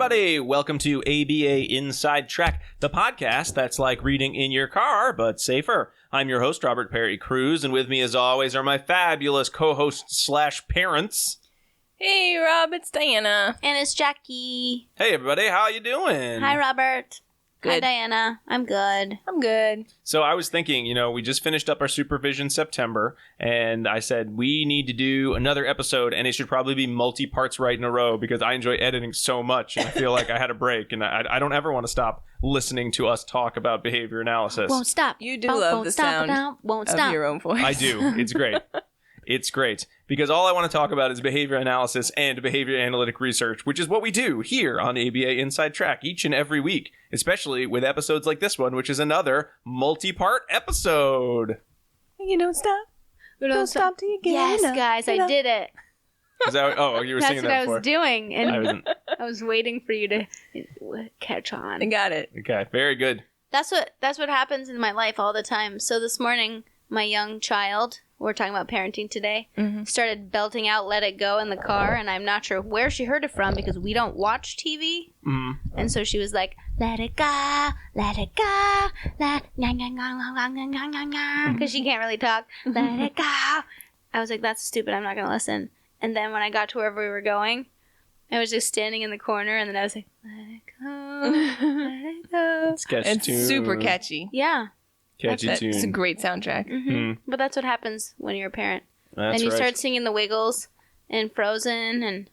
everybody. Welcome to ABA Inside Track, the podcast that's like reading in your car, but safer. I'm your host, Robert Perry Cruz, and with me, as always, are my fabulous co-hosts / parents. Hey, Rob, it's Diana. And it's Jackie. Hey, everybody. How you doing? Hi, Robert. Good. Hi, Diana. I'm good. I'm good. So I was thinking, we just finished up our Supervision September, and I said we need to do another episode, and it should probably be multi-parts right in a row because I enjoy editing so much, and I feel like I had a break, and I don't ever want to stop listening to us talk about behavior analysis. Won't stop. You do love the sound of your own voice. I do. It's great. It's great because all I want to talk about is behavior analysis and behavior analytic research, which is what we do here on ABA Inside Track each and every week, especially with episodes like this one, which is another multi-part episode. You don't stop. We don't stop till you get Yes, enough. guys, I did it. Is that? Oh, you were singing that That's before. what I was doing, and I I was waiting for you to catch I on. got it. Okay, very good. That's what happens in my life all the time. So this morning, my young child, we're talking about parenting today, started belting out "Let It Go" in the car, and I'm not sure where she heard it from because we don't watch TV. And so she was like, "Let it go, let it go, because she can't really talk. Let it go." I was like, "That's stupid. I'm not gonna listen." And then when I got to wherever we were going, I was just standing in the corner, and then I was like, "Let it go, let it go." It's super catchy. Yeah. Catchy tune. It's a great soundtrack. But that's what happens when you're a parent. That's and you right. start singing the Wiggles and Frozen and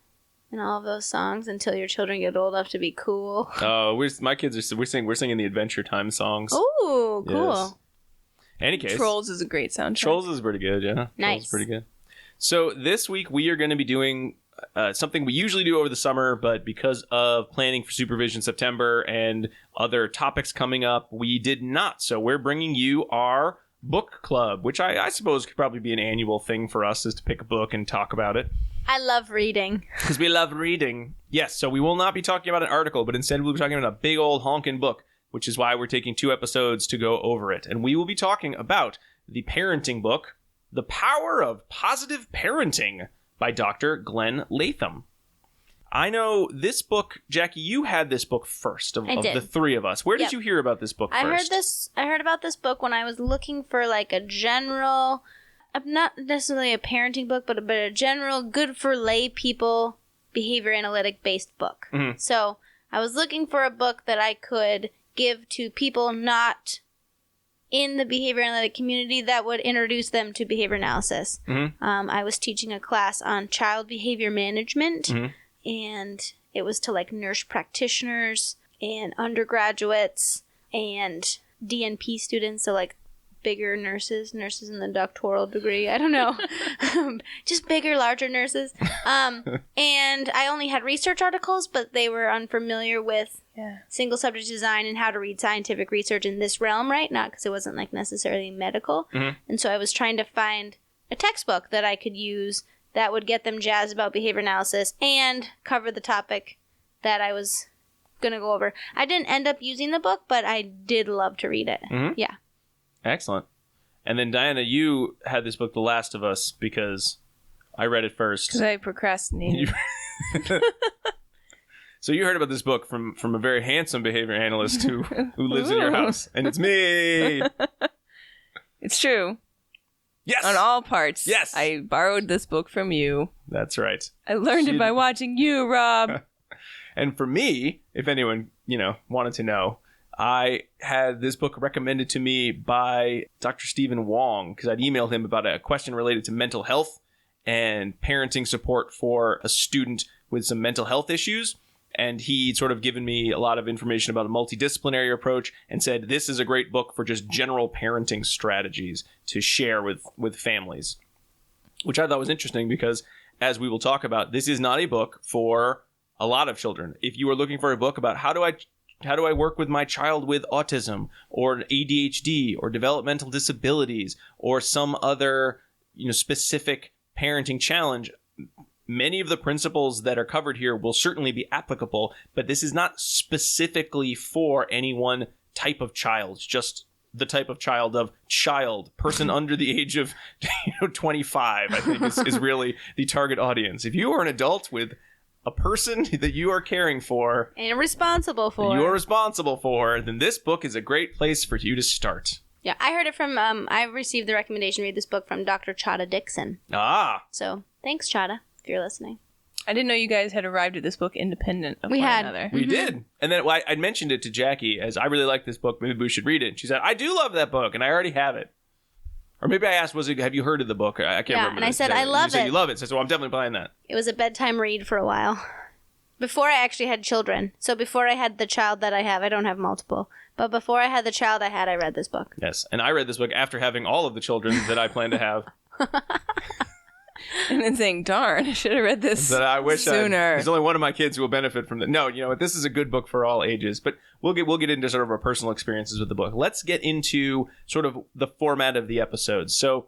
all of those songs until your children get old enough to be cool. Oh, my kids are we're singing the Adventure Time songs. Oh, cool. Yes. Any case, Trolls is a great soundtrack. Trolls is pretty good. Yeah, Nice. Trolls is pretty good. So this week we are going to be doing something we usually do over the summer, but because of planning for Supervision September and other topics coming up, we did not. So we're bringing you our book club, which I suppose could probably be an annual thing for us, is to pick a book and talk about it. I love reading. Because we love reading. Yes, so we will not be talking about an article, but instead we'll be talking about a big old honkin' book, which is why we're taking 2 episodes to go over it. And we will be talking about the parenting book, The Power of Positive Parenting, by Dr. Glen Latham. I know this book, Jackie, you had this book first of the 3 of us. Where did you hear about this book first? I heard about this book when I was looking for like a general, not necessarily a parenting book, but a general good for lay people behavior analytic based book. Mm-hmm. So I was looking for a book that I could give to people not in the behavior analytic community that would introduce them to behavior analysis. Mm-hmm. I was teaching a class on child behavior management, and it was to like nurse practitioners and undergraduates and DNP students, so like bigger nurses in the doctoral degree. I don't know. Just bigger, larger nurses. And I only had research articles, but they were unfamiliar with single subject design and how to read scientific research in this realm, right? Not because it wasn't like necessarily medical. And so I was trying to find a textbook that I could use that would get them jazzed about behavior analysis and cover the topic that I was going to go over. I didn't end up using the book, but I did love to read it. Yeah. Excellent. And then, Diana, you had this book, The Last of Us, because I read it first. Because I procrastinated. So you heard about this book from a very handsome behavior analyst who lives in your house. And it's me! It's true. Yes! On all parts. Yes! I borrowed this book from you. That's right. I learned it by watching you, Rob. And for me, if anyone, wanted to know, I had this book recommended to me by Dr. Stephen Wong because I'd emailed him about a question related to mental health and parenting support for a student with some mental health issues. And he'd sort of given me a lot of information about a multidisciplinary approach and said, this is a great book for just general parenting strategies to share with families, which I thought was interesting because, as we will talk about, this is not a book for a lot of children. If you are looking for a book about how do I work with my child with autism or ADHD or developmental disabilities or some other, specific parenting challenge, many of the principles that are covered here will certainly be applicable, but this is not specifically for any one type of child, just the type of person under the age of 25, I think is really the target audience. If you are an adult with a person that you are caring for And responsible that for. you are responsible for, then this book is a great place for you to start. Yeah, I heard it from, I received the recommendation to read this book from Dr. Chada Dixon. Ah. So, thanks, Chada, if you're listening. I didn't know you guys had arrived at this book independent of We one had. another. We did. And then I mentioned it to Jackie as I really like this book. Maybe we should read it. And she said, I do love that book, and I already have it. Or maybe I asked, have you heard of the book? I can't remember. And I said, I love you said it. you love it. So I'm definitely buying that. It was a bedtime read for a while. Before I actually had children. So before I had the child that I have, I don't have multiple. But before I had the child I read this book. Yes. And I read this book after having all of the children that I plan to have. And then saying, darn, I should have read this That I wish sooner. there's only one of my kids who will benefit from that. No, you know what? This is a good book for all ages. But we'll get into sort of our personal experiences with the book. Let's get into sort of the format of the episodes. So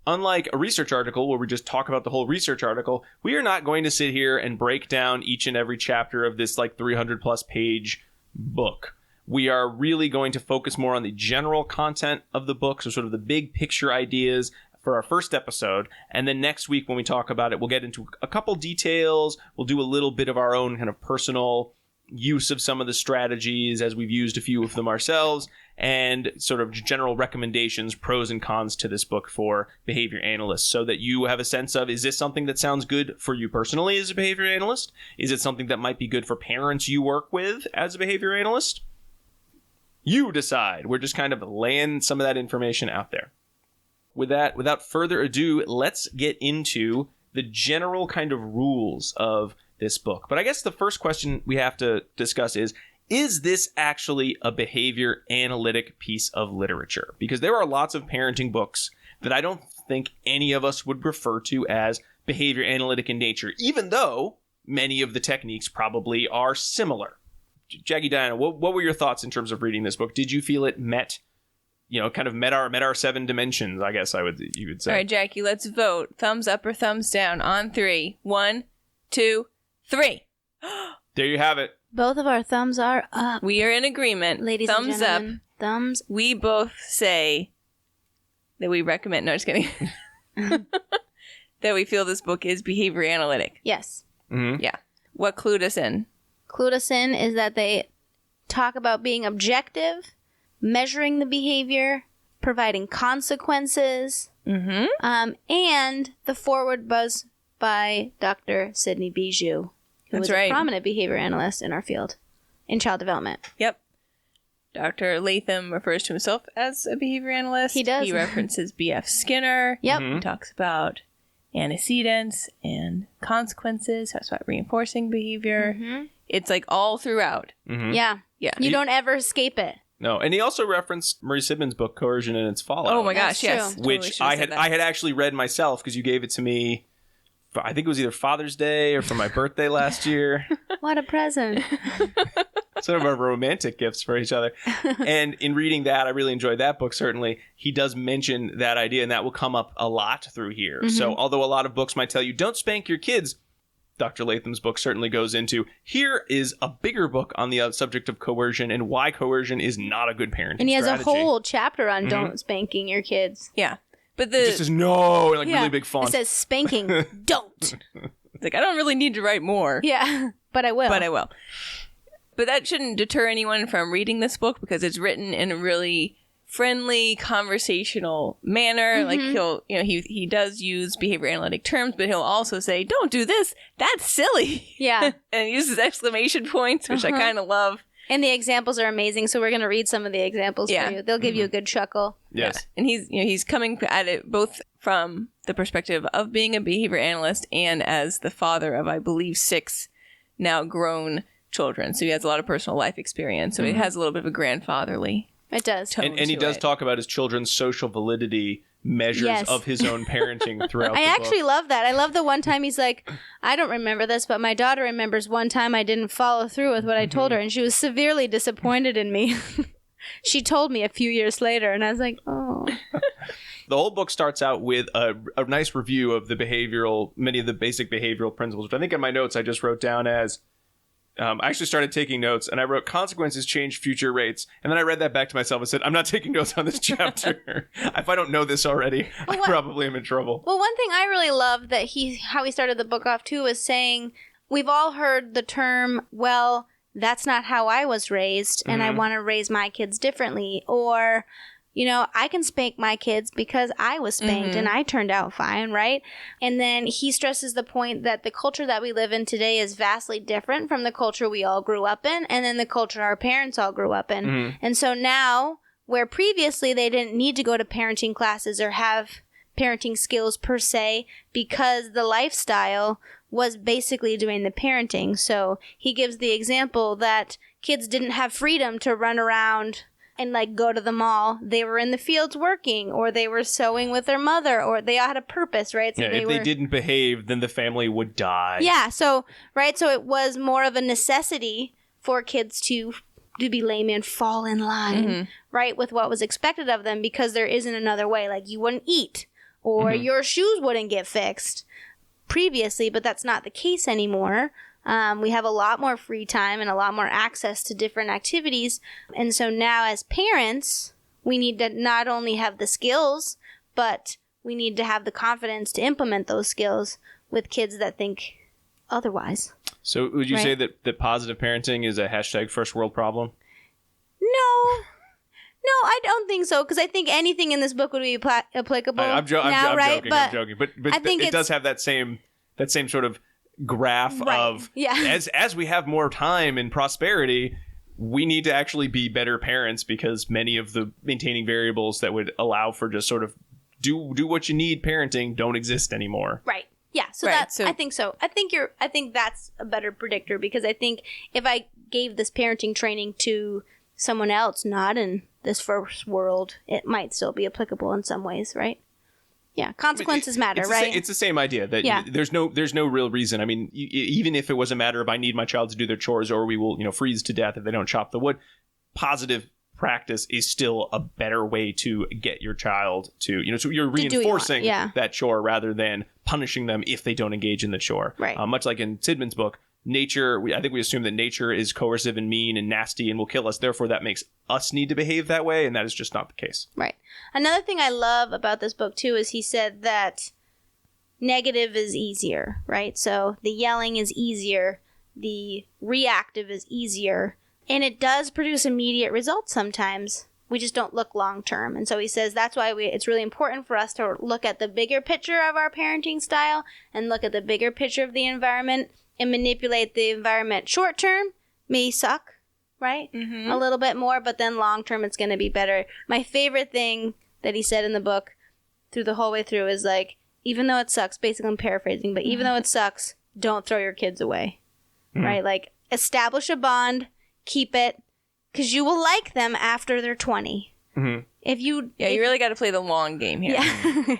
unlike a research article where we just talk about the whole research article, we are not going to sit here and break down each and every chapter of this like 300 plus page book. We are really going to focus more on the general content of the book, so sort of the big picture ideas for our first episode. And then next week when we talk about it, we'll get into a couple details. We'll do a little bit of our own kind of personal use of some of the strategies as we've used a few of them ourselves, and sort of general recommendations, pros and cons to this book for behavior analysts, so that you have a sense of, is this something that sounds good for you personally as a behavior analyst? Is it something that might be good for parents you work with as a behavior analyst? You decide. We're just kind of laying some of that information out there. With that, without further ado, let's get into the general kind of rules of this book. But I guess the first question we have to discuss is this actually a behavior analytic piece of literature? Because there are lots of parenting books that I don't think any of us would refer to as behavior analytic in nature, even though many of the techniques probably are similar. Jackie, Diana, what were your thoughts in terms of reading this book? Did you feel it met our 7 dimensions, I guess you would say? All right, Jackie, let's vote. Thumbs up or thumbs down on 3. 1, 2, 3. There you have it. Both of our thumbs are up. We are in agreement. Ladies thumbs and gentlemen, up. Thumbs. We both say that we recommend. No, just kidding. That we feel this book is behavior analytic. Yes. Mm-hmm. Yeah. What clued us in? Clued us in is that they talk about being objective, measuring the behavior, providing consequences, and the forward buzz by Dr. Sidney Bijou, who That's is right. a prominent behavior analyst in our field, in child development. Yep. Dr. Latham refers to himself as a behavior analyst. He does. He references B.F. Skinner. Yep. Mm-hmm. He talks about antecedents and consequences. Talks about reinforcing behavior. Mm-hmm. It's like all throughout. Mm-hmm. Yeah. Yeah. You don't ever escape it. No, and he also referenced Marie Simmons' book "Coercion and Its Fallout." Oh my That's gosh, yes. true. Totally which should've said that. I had actually read myself because you gave it to me. I think it was either Father's Day or for my birthday last year. What a present. Sort of our romantic gifts for each other. And in reading that, I really enjoyed that book. Certainly, he does mention that idea, and that will come up a lot through here. Mm-hmm. So, although a lot of books might tell you don't spank your kids, Dr. Latham's book certainly goes into, here is a bigger book on the subject of coercion and why coercion is not a good parenting And he has strategy. a whole chapter on don't spanking your kids. Yeah. But It just says no, in like really big font. It says spanking, don't. it's like, I don't really need to write more. Yeah, but I will. But I will. But that shouldn't deter anyone from reading this book because it's written in a really friendly, conversational manner. Like he does use behavior analytic terms, but he'll also say, "Don't do this. That's silly." Yeah. And he uses exclamation points, which I kind of love. And the examples are amazing, so we're going to read some of the examples for you. They'll give you a good chuckle. Yes. Yeah. And he's coming at it both from the perspective of being a behavior analyst and as the father of, I believe, 6 now grown children. So he has a lot of personal life experience. So it has a little bit of a grandfatherly It does. tone And he to does it. talk about his children's social validity measures Yes. of his own parenting throughout I the actually book. love that. I love the one time he's like, I don't remember this, but my daughter remembers one time I didn't follow through with what I told her, and she was severely disappointed in me. She told me a few years later, and I was like, oh. The whole book starts out with a nice review of many of the basic behavioral principles, which I think in my notes I just wrote down as, I actually started taking notes, and I wrote consequences change future rates. And then I read that back to myself and said, I'm not taking notes on this chapter. If I don't know this already, I probably am in trouble. Well, one thing I really love that how he started the book off too was saying, we've all heard the term, well, that's not how I was raised, and I want to raise my kids differently. Or, I can spank my kids because I was spanked and I turned out fine, right? And then he stresses the point that the culture that we live in today is vastly different from the culture we all grew up in, and then the culture our parents all grew up in. And so now, where previously they didn't need to go to parenting classes or have parenting skills per se, because the lifestyle was basically doing the parenting. So he gives the example that kids didn't have freedom to run around and go to the mall. They were in the fields working, or they were sewing with their mother, or they had a purpose, right? So if they didn't behave, then the family would die. Yeah, so it was more of a necessity for kids to be lame and fall in line, right, with what was expected of them, because there isn't another way. Like, you wouldn't eat, or your shoes wouldn't get fixed previously, but that's not the case anymore. We have a lot more free time and a lot more access to different activities. And so now as parents, we need to not only have the skills, but we need to have the confidence to implement those skills with kids that think otherwise. So would you say that positive parenting is a hashtag first world problem? No, I don't think so, because I think anything in this book would be applicable. I'm joking. But I think it does have that same sort of graph of as we have more time and prosperity, we need to actually be better parents, because many of the maintaining variables that would allow for just sort of do what you need parenting don't exist anymore. Right. Yeah. So I think so. I think that's a better predictor, because I think if I gave this parenting training to someone else not in this first world, it might still be applicable in some ways, right? Yeah, consequences matter, right? It's the same idea that there's no real reason. I mean, even if it was a matter of I need my child to do their chores, or we will freeze to death if they don't chop the wood, positive practice is still a better way to get your child to so you're reinforcing that chore rather than punishing them if they don't engage in the chore. Right. Much like in Sidman's book, nature, I think we assume that nature is coercive and mean and nasty and will kill us. Therefore, that makes us need to behave that way, and that is just not the case. Right. Another thing I love about this book, too, is he said that negative is easier, right? So the yelling is easier, the reactive is easier, and it does produce immediate results sometimes. We just don't look long term. And so he says that's why it's really important for us to look at the bigger picture of our parenting style and look at the bigger picture of the environment and manipulate the environment short term. May suck, right? A little bit more, but then long term it's going to be better. My favorite thing that he said in the book through the whole way through is even though it sucks, basically I'm paraphrasing, but even though it sucks, don't throw your kids away, right? Establish a bond, keep it, because you will like them after they're 20. If you really got to play the long game here.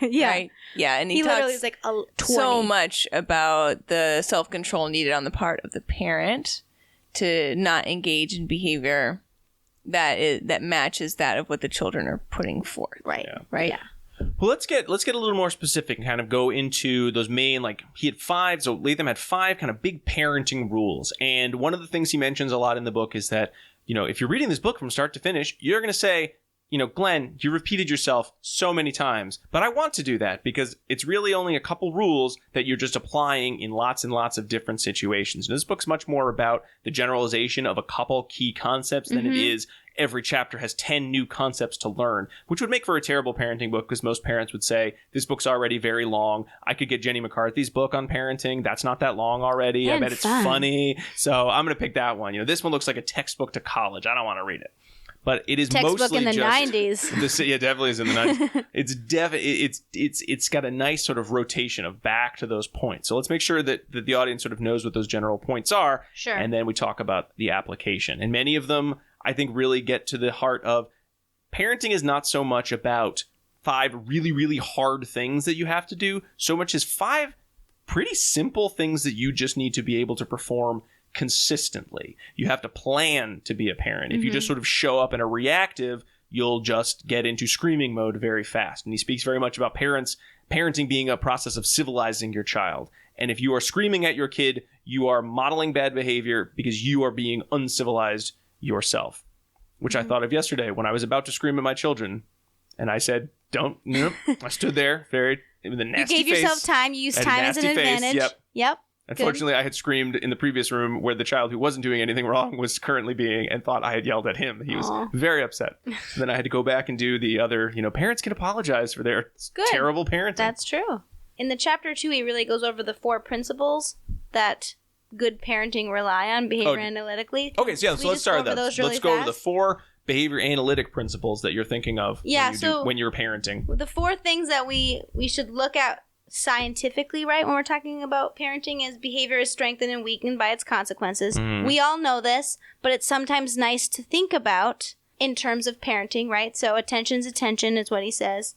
Yeah. Right? Yeah, and he literally talks is 20. so much about the self-control needed on the part of the parent to not engage in behavior that matches that of what the children are putting forth. Right. Yeah. Right? Yeah. Well, let's get a little more specific and kind of go into those main, he had 5, so Latham had 5 kind of big parenting rules. And one of the things he mentions a lot in the book is that, if you're reading this book from start to finish, you're going to say, Glenn, you repeated yourself so many times, but I want to do that because it's really only a couple rules that you're just applying in lots and lots of different situations. And this book's much more about the generalization of a couple key concepts than it is every chapter has 10 new concepts to learn, which would make for a terrible parenting book because most parents would say, this book's already very long. I could get Jenny McCarthy's book on parenting. That's not that long already. I bet it's funny. So I'm going to pick that one. This one looks like a textbook to college. I don't want to read it. But it is textbook mostly in the just 90s. Yeah, definitely is in the 90s. It's got a nice sort of rotation of back to those points. So let's make sure that the audience sort of knows what those general points are. Sure. And then we talk about the application. And many of them, I think, really get to the heart of parenting is not so much about 5 really, really hard things that you have to do, so much as 5 pretty simple things that you just need to be able to perform consistently. You have to plan to be a parent. If you just sort of show up in a reactive, you'll just get into screaming mode very fast. And he speaks very much about parenting being a process of civilizing your child. And if you are screaming at your kid, you are modeling bad behavior because you are being uncivilized yourself, which I thought of yesterday when I was about to scream at my children. And I said, don't, nope. I stood there with a nasty face. You gave yourself time. You used time as an advantage. Yep. Unfortunately, I had screamed in the previous room where the child who wasn't doing anything wrong was currently being, and thought I had yelled at him. He was very upset. So then I had to go back and do the other, parents can apologize for their terrible parenting. That's true. In the chapter 2, he really goes over the 4 principles that good parenting rely on behavior analytically. Okay, so let's start with that. Let's go over the 4 behavior analytic principles that you're thinking of when you're parenting. The 4 things that we should look at scientifically, right, when we're talking about parenting, is behavior is strengthened and weakened by its consequences. We all know this, but it's sometimes nice to think about in terms of parenting, right? So attention's attention is what he says.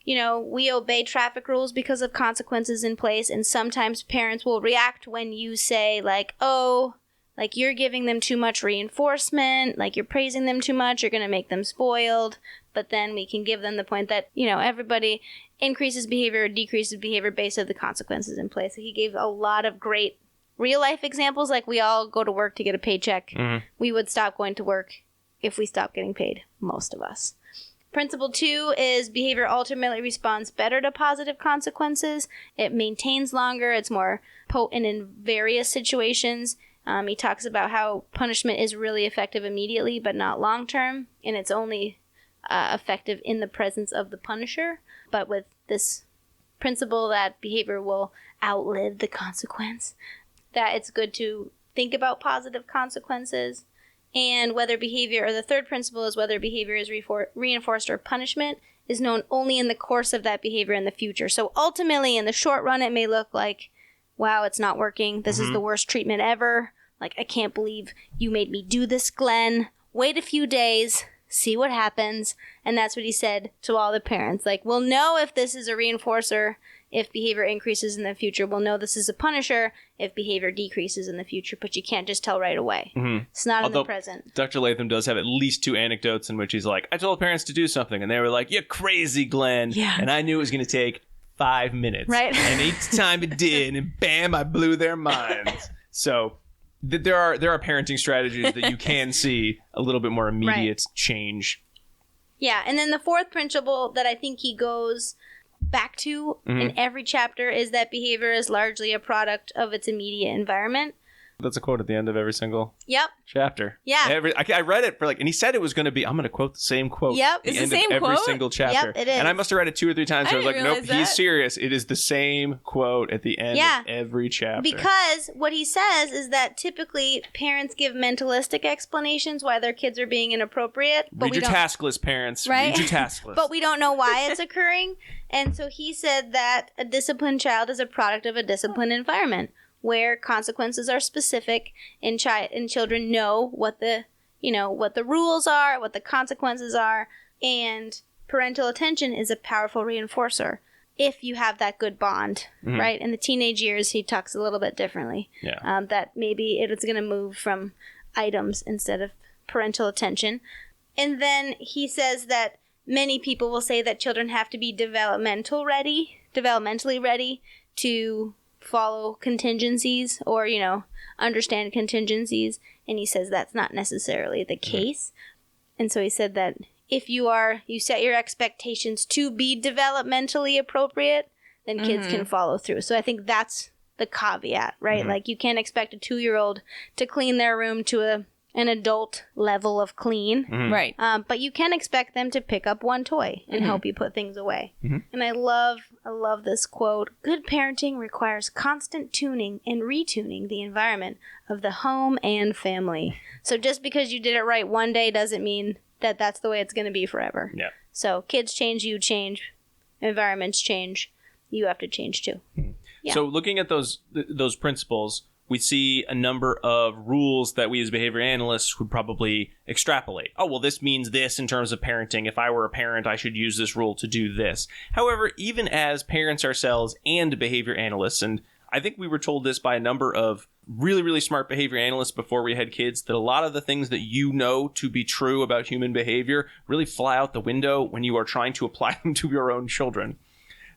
We obey traffic rules because of consequences in place, and sometimes parents will react when you say, like, oh, like you're giving them too much reinforcement, like you're praising them too much, you're going to make them spoiled. But then we can give them the point that, everybody increases behavior or decreases behavior based on the consequences in place. So he gave a lot of great real life examples, like we all go to work to get a paycheck. We would stop going to work if we stopped getting paid, most of us. Principle 2 is behavior ultimately responds better to positive consequences. It maintains longer. It's more potent in various situations. He talks about how punishment is really effective immediately, but not long term, and it's only effective in the presence of the punisher. But with this principle that behavior will outlive the consequence, that it's good to think about positive consequences. And whether behavior, or the third principle is whether behavior is reinforced or punishment, is known only in the course of that behavior in the future. So ultimately, in the short run, it may look like, wow, it's not working. This is the worst treatment ever. Like, I can't believe you made me do this, Glenn. Wait a few days, see what happens. And that's what he said to all the parents. Like, we'll know if this is a reinforcer if behavior increases in the future. We'll know this is a punisher if behavior decreases in the future, but you can't just tell right away. It's not in the present. Dr. Latham does have at least 2 anecdotes in which he's like, I told parents to do something, and they were like, you're crazy, Glenn. Yeah. And I knew it was going to take 5 minutes. Right. And each time it did, and bam, I blew their minds. So there are parenting strategies that you can see a little bit more immediate change. Yeah, and then the 4th principle that I think he goes back to in every chapter is that behavior is largely a product of its immediate environment. That's a quote at the end of every single chapter. Yeah. I read it for and he said it was going to be, I'm going to quote the same quote. Yep. At the end of every single chapter. Yep, it is. And I must have read it 2 or 3 times. So I was like, nope, he's serious. It is the same quote at the end of every chapter. Because what he says is that typically parents give mentalistic explanations why their kids are being inappropriate. Read your task list, parents. Right? Read your task list. But we don't know why it's occurring. And so he said that a disciplined child is a product of a disciplined environment, where consequences are specific and children know what the rules are, what the consequences are, and parental attention is a powerful reinforcer if you have that good bond, right? In the teenage years, he talks a little bit differently. Yeah. That maybe it's going to move from items instead of parental attention. And then he says that many people will say that children have to be developmentally ready to follow contingencies or, understand contingencies. And he says that's not necessarily the case. And so he said that if you set your expectations to be developmentally appropriate, then kids can follow through. So I think that's the caveat, right? Like, you can't expect a 2-year-old to clean their room to an adult level of clean. Right. But you can expect them to pick up one toy and help you put things away. And I love this quote. Good parenting requires constant tuning and retuning the environment of the home and family. So just because you did it right one day doesn't mean that that's the way it's going to be forever. Yeah. So kids change, you change, environments change, you have to change too. Yeah. So looking at those principles, we see a number of rules that we as behavior analysts would probably extrapolate. Oh, well, this means this in terms of parenting. If I were a parent, I should use this rule to do this. However, even as parents ourselves and behavior analysts, and I think we were told this by a number of really, really smart behavior analysts before we had kids, that a lot of the things that you know to be true about human behavior really fly out the window when you are trying to apply them to your own children.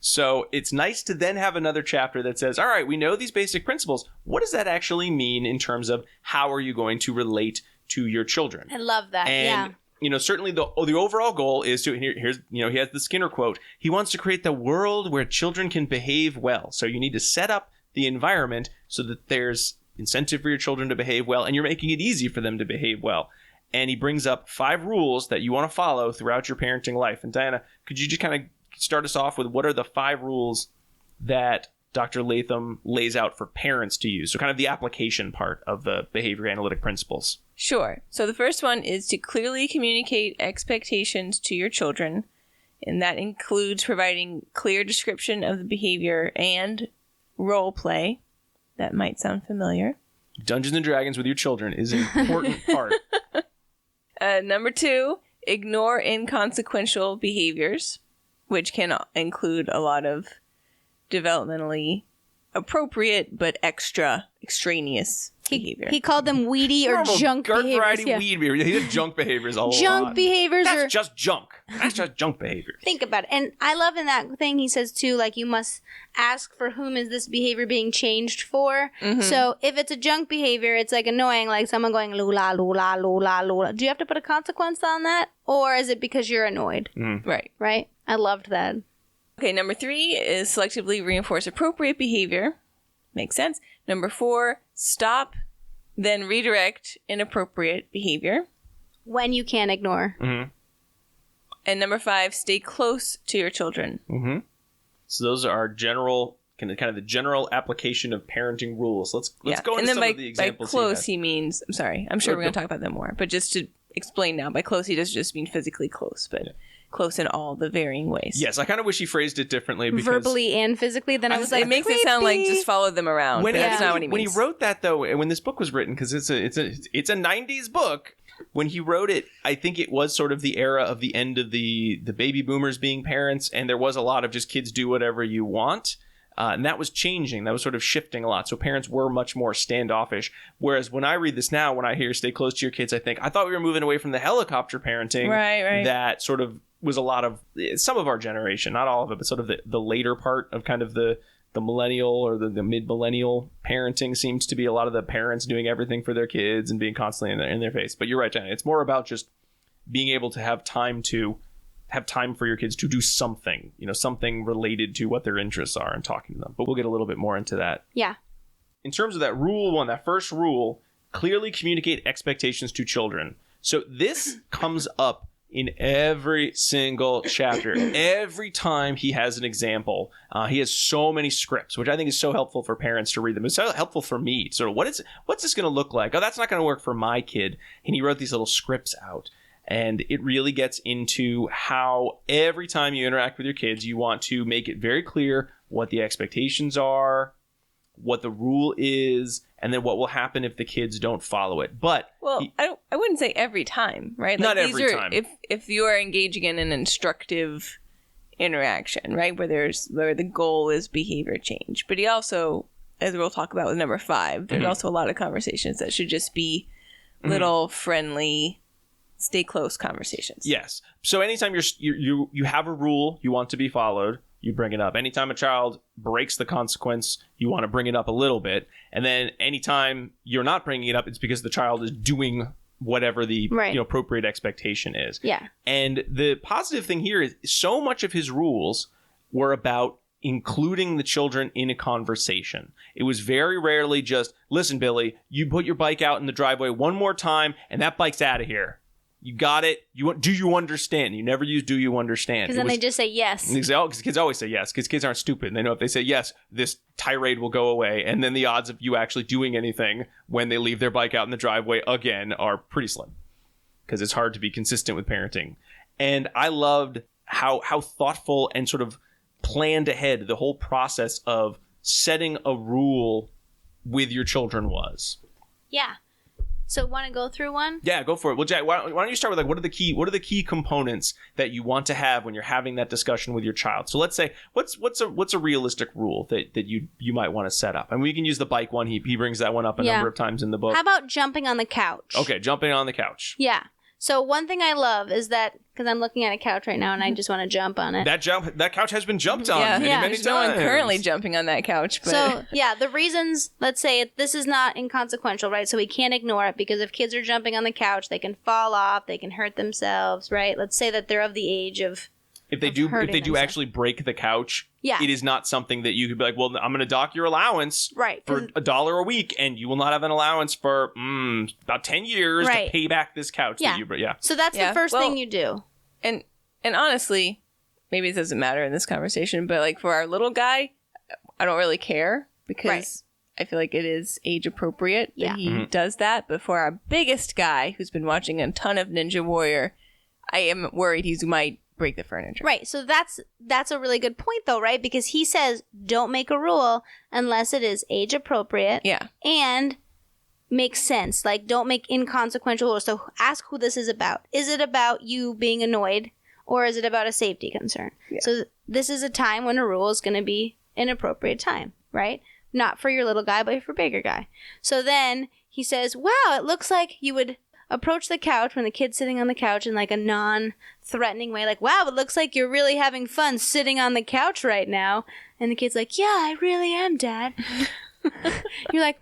So it's nice to then have another chapter that says, all right, we know these basic principles. What does that actually mean in terms of how are you going to relate to your children? I love that. And, certainly the overall goal is to, here's, he has the Skinner quote. He wants to create the world where children can behave well. So you need to set up the environment so that there's incentive for your children to behave well, and you're making it easy for them to behave well. And he brings up 5 rules that you want to follow throughout your parenting life. And Diana, could you just kind of start us off with what are the 5 rules that Dr. Latham lays out for parents to use? So kind of the application part of the behavior analytic principles. Sure. So the first one is to clearly communicate expectations to your children. And that includes providing clear description of the behavior and role play. That might sound familiar. Dungeons and Dragons with your children is an important part. Number 2, ignore inconsequential behaviors, which can include a lot of developmentally appropriate but extraneous behavior. He called them weedy or Normal junk garden behaviors. variety Yeah. weed behavior. He did junk behaviors a lot. Junk behaviors That's are... just junk. That's just junk behavior. Think about it. And I love in that thing he says too, like you must ask for whom is this behavior being changed for. Mm-hmm. So if it's a junk behavior, it's like annoying, like someone going lula, lula, lula, lula. Do you have to put a consequence on that? Or is it because you're annoyed? Right. Right? I loved that. Okay, number 3 is selectively reinforce appropriate behavior. Makes sense. Number 4, stop, then redirect inappropriate behavior. When you can't ignore. Mm-hmm. And number 5, stay close to your children. Mm-hmm. So those are our general, kind of the general application of parenting rules. Let's go into some of the examples. By close, he means, I'm sorry, I'm sure we're going to talk about them more, but just to explain now, by close, he doesn't just mean physically close, but close in all the varying ways. Yes, I kind of wish he phrased it differently. Because verbally and physically. Then I was like, it makes it sound like just follow them around. But that's not what he means. When he wrote that, though, when this book was written, because it's a 90s book, when he wrote it, I think it was sort of the era of the end of the baby boomers being parents, and there was a lot of just kids do whatever you want. And that was changing. That was sort of shifting a lot. So parents were much more standoffish. Whereas when I read this now, when I hear stay close to your kids, I think, I thought we were moving away from the helicopter parenting. Right. That sort of was a lot of some of our generation, not all of it, but sort of the later part of kind of the millennial or the mid-millennial parenting seems to be a lot of the parents doing everything for their kids and being constantly in their face. But you're right, Jenna. It's more about just being able to have time for your kids to do something, something related to what their interests are and talking to them. But we'll get a little bit more into that. Yeah. In terms of that rule 1, that first rule, clearly communicate expectations to children. So this comes up in every single chapter. Every time he has an example, he has so many scripts, which I think is so helpful for parents to read them. It's so helpful for me. Sort of, what's this going to look like? Oh, that's not going to work for my kid. And he wrote these little scripts out. And it really gets into how every time you interact with your kids, you want to make it very clear what the expectations are, what the rule is, and then what will happen if the kids don't follow it. But I wouldn't say every time, right? Not every time. If you are engaging in an instructive interaction, right, where the goal is behavior change. But he also, as we'll talk about with number 5, there's also a lot of conversations that should just be little friendly, stay close conversations. Yes. So anytime you have a rule you want to be followed, you bring it up. Anytime a child breaks the consequence, you want to bring it up a little bit. And then anytime you're not bringing it up, it's because the child is doing whatever the appropriate expectation is. Yeah. And the positive thing here is so much of his rules were about including the children in a conversation. It was very rarely just, listen, Billy, you put your bike out in the driveway one more time and that bike's out of here. You got it. Do you understand? You never use do you understand. Because then they just say yes. Because kids always say yes, because kids aren't stupid. And they know if they say yes, this tirade will go away. And then the odds of you actually doing anything when they leave their bike out in the driveway again are pretty slim. Because it's hard to be consistent with parenting. And I loved how thoughtful and sort of planned ahead the whole process of setting a rule with your children was. Yeah. So want to go through one? Yeah, go for it. Well, Jack, why don't you start with what are the key components that you want to have when you're having that discussion with your child? So let's say what's a realistic rule that you might want to set up? And we can use the bike one. He brings that one up a number of times in the book. How about jumping on the couch? Okay, jumping on the couch. Yeah. So one thing I love is that, because I'm looking at a couch right now and I just want to jump on it. That couch has been jumped on many There's times. No one currently jumping on that couch. But. So, the reasons, let's say this is not inconsequential, right? So we can't ignore it because if kids are jumping on the couch, they can fall off, they can hurt themselves, right? Let's say that they're of the age of if they do actually break the couch, Yeah. it is not something that you could be like, well, I'm going to dock your allowance Right. for $1 a week, and you will not have an allowance for about 10 years to pay back this couch. Yeah. So that's the first thing you do. And honestly, maybe it doesn't matter in this conversation, but like for our little guy, I don't really care because I feel like it is age appropriate that he does that. But for our biggest guy who's been watching a ton of Ninja Warrior, I am worried he might break the furniture. Right. So that's a really good point though, right? Because he says don't make a rule unless it is age appropriate. Yeah. And makes sense. Like don't make inconsequential rules. So ask who this is about. Is it about you being annoyed or is it about a safety concern? Yeah. So this is a time when a rule is going to be an appropriate time, right? Not for your little guy, but for bigger guy. So then he says, wow, it looks like you would approach the couch when the kid's sitting on the couch in like a non-threatening way. Like, wow, it looks like you're really having fun sitting on the couch right now. And the kid's like, yeah, I really am, Dad. You're like,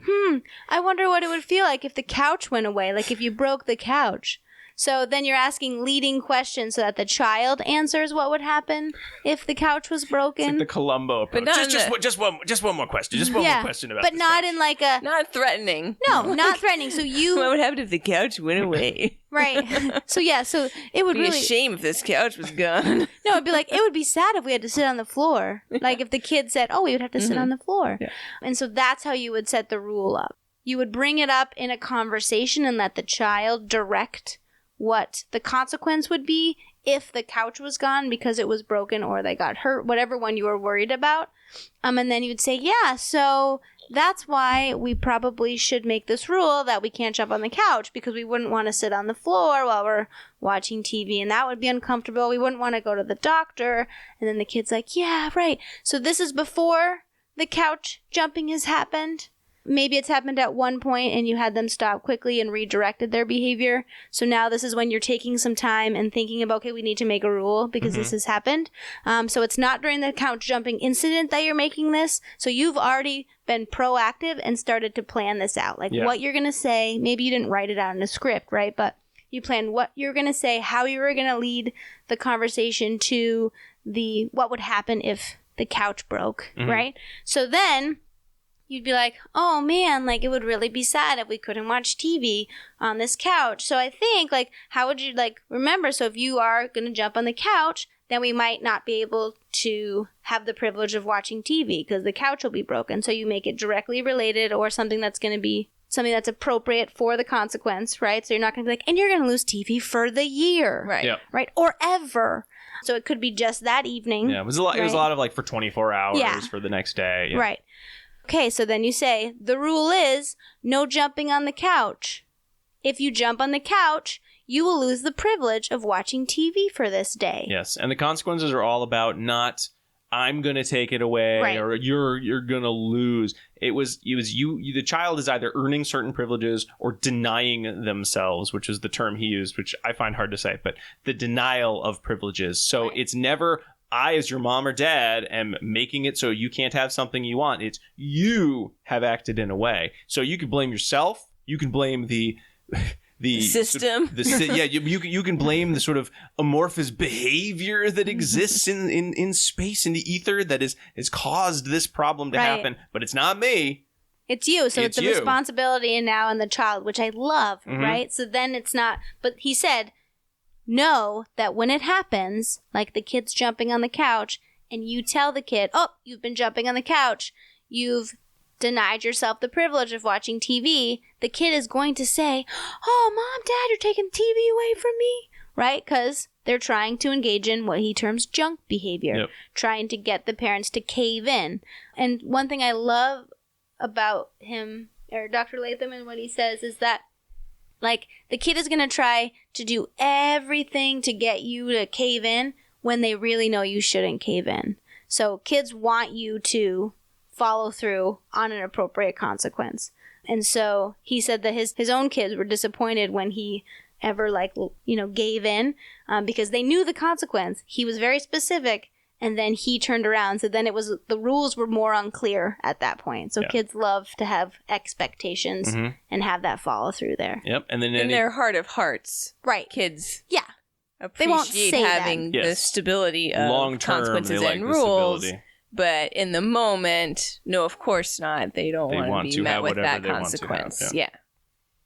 I wonder what it would feel like if the couch went away. Like if you broke the couch. So then you're asking leading questions so that the child answers what would happen if the couch was broken. It's like the Columbo approach. But just one more question. Just one more question about but this not couch. in like a... Not threatening. No, not threatening. So you... What would happen if the couch went away? Right. So yeah, so it would It'd be really... a shame if this couch was gone. No, it'd be like, it would be sad if we had to sit on the floor. Like if the kid said, oh, we would have to sit on the floor. Yeah. And so that's how you would set the rule up. You would bring it up in a conversation and let the child direct what the consequence would be if the couch was gone because it was broken or they got hurt, whatever one you were worried about. And then you would say, yeah, so that's why we probably should make this rule that we can't jump on the couch because we wouldn't want to sit on the floor while we're watching TV and that would be uncomfortable. We wouldn't want to go to the doctor. And then the kid's like, yeah, right. So this is before the couch jumping has happened. Maybe it's happened at one point and you had them stop quickly and redirected their behavior. So now this is when you're taking some time and thinking about, okay, we need to make a rule because this has happened. So it's not during the couch jumping incident that you're making this. So you've already been proactive and started to plan this out. Like what you're going to say. Maybe you didn't write it out in a script, right? But you plan what you're going to say, how you were going to lead the conversation to what would happen if the couch broke, right? So then... you'd be like, oh man, like it would really be sad if we couldn't watch TV on this couch. So I think like, how would you like remember? So if you are going to jump on the couch, then we might not be able to have the privilege of watching TV because the couch will be broken. So you make it directly related or something that's going to be something that's appropriate for the consequence, right? So you're not going to be like, and you're going to lose TV for the year, Right. Yep. Right? Or ever. So it could be just that evening. Yeah, it was a lot. It was a lot of like for 24 hours Yeah. for the next day. Yeah. Right. Okay, so then you say, the rule is no jumping on the couch. If you jump on the couch, you will lose the privilege of watching TV for this day. Yes, and the consequences are all about not I'm going to take it away Right. or you're going to lose. It was you the child is either earning certain privileges or denying themselves, which is the term he used, which I find hard to say, but the denial of privileges. So it's never I, as your mom or dad, am making it so you can't have something you want. It's you have acted in a way. So you can blame yourself. You can blame the system. You can blame the sort of amorphous behavior that exists in space, in the ether, that has caused this problem to happen. But it's not me. It's you. So it's the you. responsibility and now in the child, which I love, right? So then it's not. But he said, know that when it happens, like the kid's jumping on the couch, and you tell the kid, oh, you've been jumping on the couch, you've denied yourself the privilege of watching TV, the kid is going to say, oh, Mom, Dad, you're taking TV away from me, right? Because they're trying to engage in what he terms junk behavior, trying to get the parents to cave in. And one thing I love about him, or Dr. Latham, and what he says is that like, the kid is going to try to do everything to get you to cave in when they really know you shouldn't cave in. So kids want you to follow through on an appropriate consequence. And so he said that his own kids were disappointed when he ever, gave in because they knew the consequence. He was very specific. And then he turned around. So then the rules were more unclear at that point. So kids love to have expectations and have that follow through there. Yep. And then in their heart of hearts. Right. Kids. Yeah. appreciate won't say having that. the Yes. stability of Long-term, consequences they like and the rules. stability. But in the moment, no, of course not. They don't want want to to be met have with whatever that they want to have, consequence. yeah.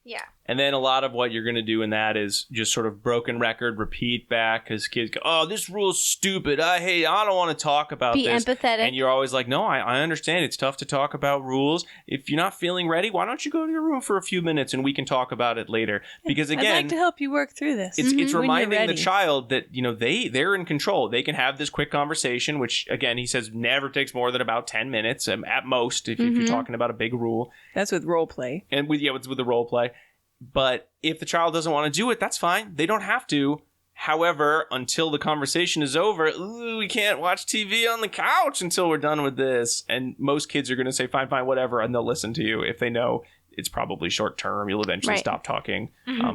Yeah. And then a lot of what you're going to do in that is just sort of broken record, repeat back, because kids go, oh, this rule's stupid. I don't want to talk about Be this. empathetic. And you're always like, no, I understand. It's tough to talk about rules. If you're not feeling ready, why don't you go to your room for a few minutes and we can talk about it later? Because again, I'd like to help you work through this. it's when you're reminding the ready. child that, they're in control. They can have this quick conversation, which again, he says never takes more than about 10 minutes at most if you're talking about a big rule. That's with role play. And with the role play. But if the child doesn't want to do it, that's fine. They don't have to. However, until the conversation is over, ooh, we can't watch TV on the couch until we're done with this. And most kids are going to say, fine, whatever, and they'll listen to you if they know it's probably short term. You'll eventually stop talking.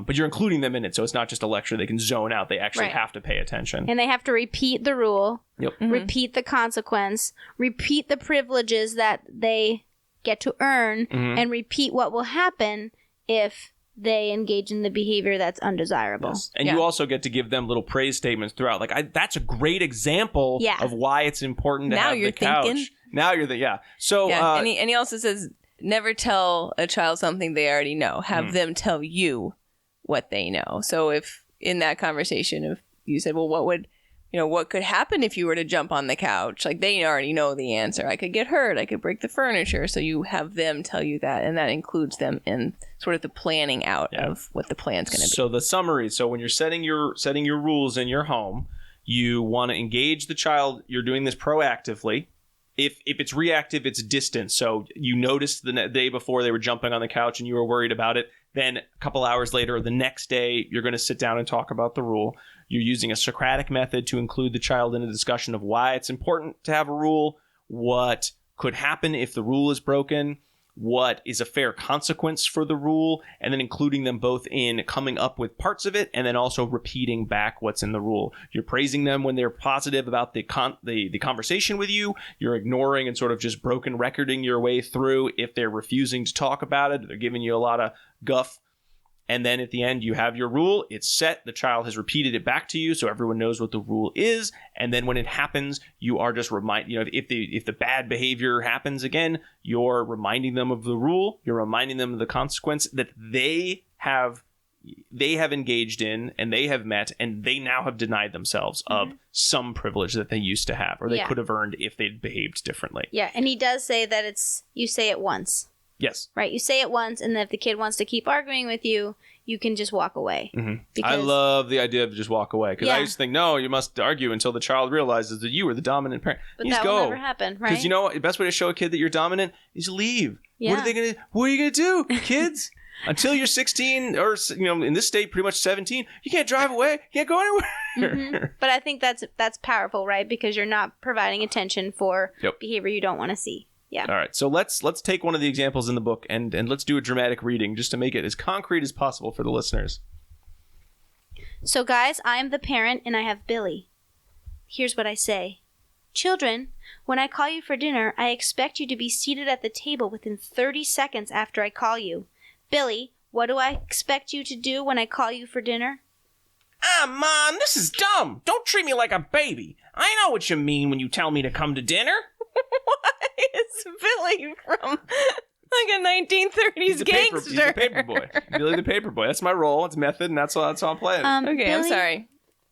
But you're including them in it, so it's not just a lecture. They can zone out. They actually have to pay attention. And they have to repeat the rule, Yep. repeat the consequence, repeat the privileges that they get to earn, and repeat what will happen if they engage in the behavior that's undesirable. Yes. And you also get to give them little praise statements throughout. Like, that's a great example of why it's important to Now have you're the couch. thinking. Now you're So, and he also says, never tell a child something they already know. Have them tell you what they know. So if in that conversation, if you said, well, what could happen if you were to jump on the couch? Like, they already know the answer. I could get hurt. I could break the furniture. So you have them tell you that. And that includes them in sort of the planning out of what the plan's going to be. So the summary. So when you're setting your rules in your home, you want to engage the child. You're doing this proactively. If it's reactive, it's distant. So you noticed the day before they were jumping on the couch and you were worried about it. Then a couple hours later or the next day, you're going to sit down and talk about the rule. You're using a Socratic method to include the child in a discussion of why it's important to have a rule, what could happen if the rule is broken, what is a fair consequence for the rule, and then including them both in coming up with parts of it and then also repeating back what's in the rule. You're praising them when they're positive about the conversation with you. You're ignoring and sort of just broken recording your way through if they're refusing to talk about it. They're giving you a lot of guff. And then at the end, you have your rule. It's set. The child has repeated it back to you, so everyone knows what the rule is. And then when it happens, you are just if the bad behavior happens again, you're reminding them of the rule. You're reminding them of the consequence that they have engaged in and they have met, and they now have denied themselves of some privilege that they used to have or they could have earned if they'd behaved differently. Yeah, and he does say that you say it once. Yes. Right, you say it once, and then if the kid wants to keep arguing with you, you can just walk away. I love the idea of just walk away. Because I used to think, no, you must argue until the child realizes that you are the dominant parent. But that will never happen, right? Because you know what? The best way to show a kid that you're dominant is leave. Yeah. What are you going to do, kids? Until you're 16 or, in this state, pretty much 17, you can't drive away. You can't go anywhere. But I think that's powerful, right? Because you're not providing attention for behavior you don't want to see. Yeah. All right. So let's take one of the examples in the book and let's do a dramatic reading just to make it as concrete as possible for the listeners. So guys, I am the parent and I have Billy. Here's what I say. Children, when I call you for dinner, I expect you to be seated at the table within 30 seconds after I call you. Billy, what do I expect you to do when I call you for dinner? Mom, this is dumb. Don't treat me like a baby. I know what you mean when you tell me to come to dinner. Why is Billy from like a 1930s gangster? He's a paper boy. Billy the paper boy. That's my role. It's method, and that's all I'm playing. Okay, Billy, I'm sorry.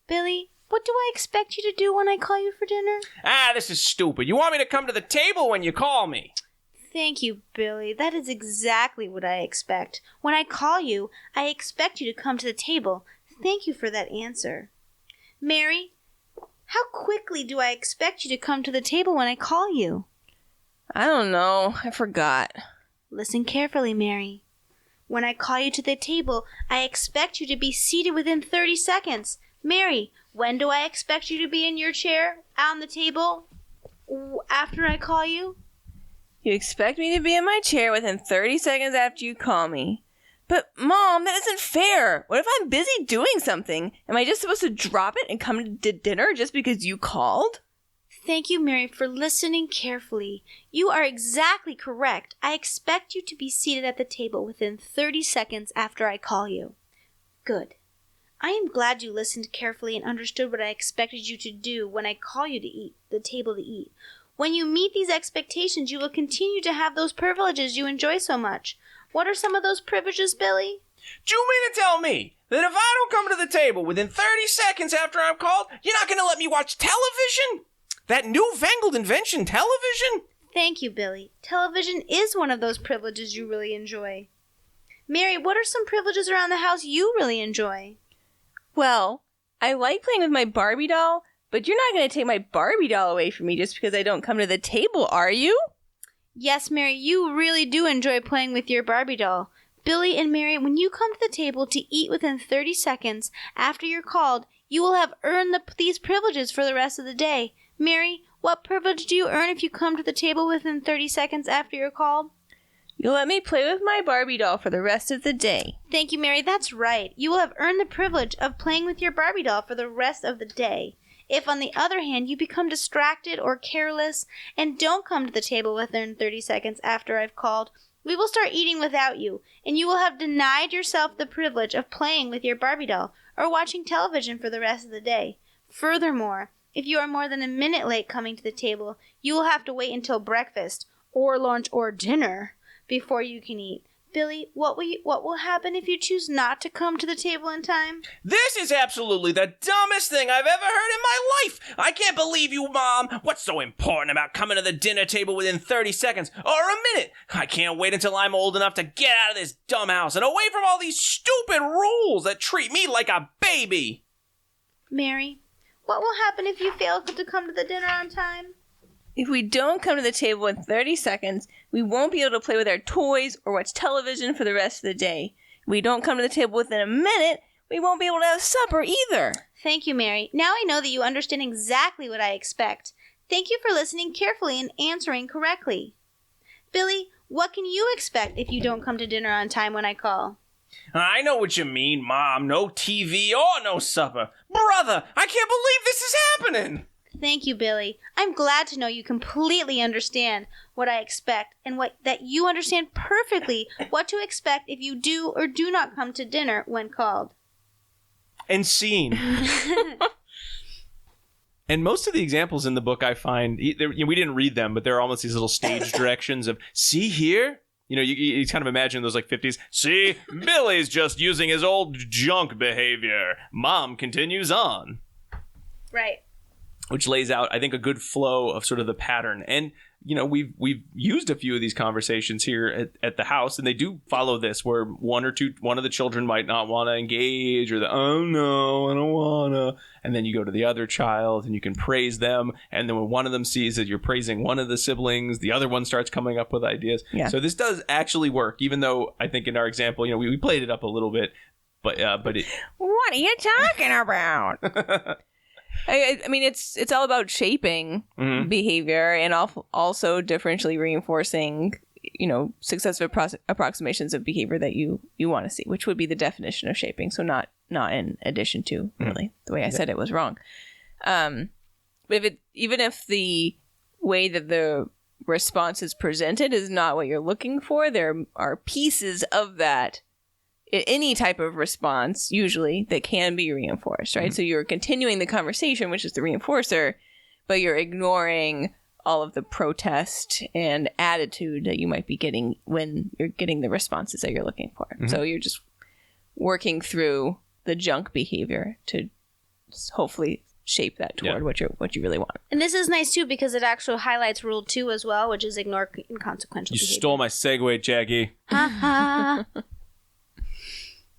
Billy, what do I expect you to do when I call you for dinner? This is stupid. You want me to come to the table when you call me? Thank you, Billy. That is exactly what I expect. When I call you, I expect you to come to the table. Thank you for that answer. Mary, how quickly do I expect you to come to the table when I call you? I don't know. I forgot. Listen carefully, Mary. When I call you to the table, I expect you to be seated within 30 seconds. Mary, when do I expect you to be in your chair on the table after I call you? You expect me to be in my chair within 30 seconds after you call me. But, Mom, that isn't fair. What if I'm busy doing something? Am I just supposed to drop it and come to dinner just because you called? Thank you, Mary, for listening carefully. You are exactly correct. I expect you to be seated at the table within 30 seconds after I call you. Good. I am glad you listened carefully and understood what I expected you to do when I call you to the table to eat. When you meet these expectations, you will continue to have those privileges you enjoy so much. What are some of those privileges, Billy? Do you mean to tell me that if I don't come to the table within 30 seconds after I'm called, you're not going to let me watch television? That newfangled invention, television? Thank you, Billy. Television is one of those privileges you really enjoy. Mary, what are some privileges around the house you really enjoy? Well, I like playing with my Barbie doll, but you're not going to take my Barbie doll away from me just because I don't come to the table, are you? Yes, Mary, you really do enjoy playing with your Barbie doll. Billy and Mary, when you come to the table to eat within 30 seconds after you're called, you will have earned these privileges for the rest of the day. Mary, what privilege do you earn if you come to the table within 30 seconds after you're called? You'll let me play with my Barbie doll for the rest of the day. Thank you, Mary. That's right. You will have earned the privilege of playing with your Barbie doll for the rest of the day. If, on the other hand, you become distracted or careless and don't come to the table within 30 seconds after I've called, we will start eating without you, and you will have denied yourself the privilege of playing with your Barbie doll or watching television for the rest of the day. Furthermore, if you are more than a minute late coming to the table, you will have to wait until breakfast or lunch or dinner before you can eat. Billy, what will happen if you choose not to come to the table in time? This is absolutely the dumbest thing I've ever heard in my life. I can't believe you, Mom. What's so important about coming to the dinner table within 30 seconds or a minute? I can't wait until I'm old enough to get out of this dumb house and away from all these stupid rules that treat me like a baby. Mary, what will happen if you fail to come to the dinner on time? If we don't come to the table in 30 seconds, we won't be able to play with our toys or watch television for the rest of the day. If we don't come to the table within a minute, we won't be able to have supper either. Thank you, Mary. Now I know that you understand exactly what I expect. Thank you for listening carefully and answering correctly. Billy, what can you expect if you don't come to dinner on time when I call? I know what you mean, Mom. No TV or no supper. Brother, I can't believe this is happening. Thank you, Billy. I'm glad to know you completely understand what I expect and that you understand perfectly what to expect if you do or do not come to dinner when called. And scene. And most of the examples in the book I find, we didn't read them, but they're almost these little stage directions of, see here? You know, you kind of imagine those like 50s. See, Billy's just using his old junk behavior. Mom continues on. Right. Which lays out, I think, a good flow of sort of the pattern. And, you know, we've used a few of these conversations here at the house, and they do follow this, where one of the children might not want to engage, or oh no, I don't want to. And then you go to the other child and you can praise them. And then when one of them sees that you're praising one of the siblings, the other one starts coming up with ideas. Yeah. So this does actually work, even though I think in our example, you know, we played it up a little bit, but it. What are you talking about? I mean, it's all about shaping behavior and also differentially reinforcing, you know, successive approximations of behavior that you want to see, which would be the definition of shaping. So not in addition to, really. The way I said it was wrong. But even if the way that the response is presented is not what you're looking for, there are pieces of that, any type of response, usually, that can be reinforced, right? So you're continuing the conversation, which is the reinforcer, but you're ignoring all of the protest and attitude that you might be getting when you're getting the responses that you're looking for. So you're just working through the junk behavior to hopefully shape that toward what you really want. And this is nice, too, because it actually highlights Rule 2 as well, which is ignore inconsequential behavior. You stole my segue, Jackie.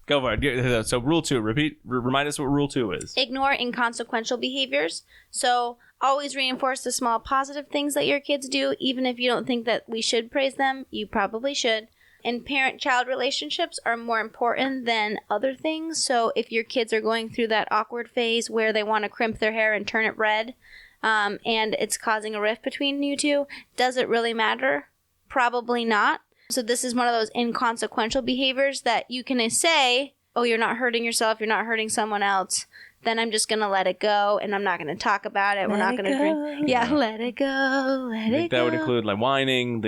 Go for it. So rule 2, remind us what rule 2 is. Ignore inconsequential behaviors. So always reinforce the small positive things that your kids do, even if you don't think that we should praise them. You probably should. And parent-child relationships are more important than other things. So if your kids are going through that awkward phase where they want to crimp their hair and turn it red, and it's causing a rift between you two, does it really matter? Probably not. So this is one of those inconsequential behaviors that you can say, oh, you're not hurting yourself, you're not hurting someone else. Then I'm just going to let it go, and I'm not going to talk about it. We're not going to drink. Yeah, let it go, let it go. That would include like whining,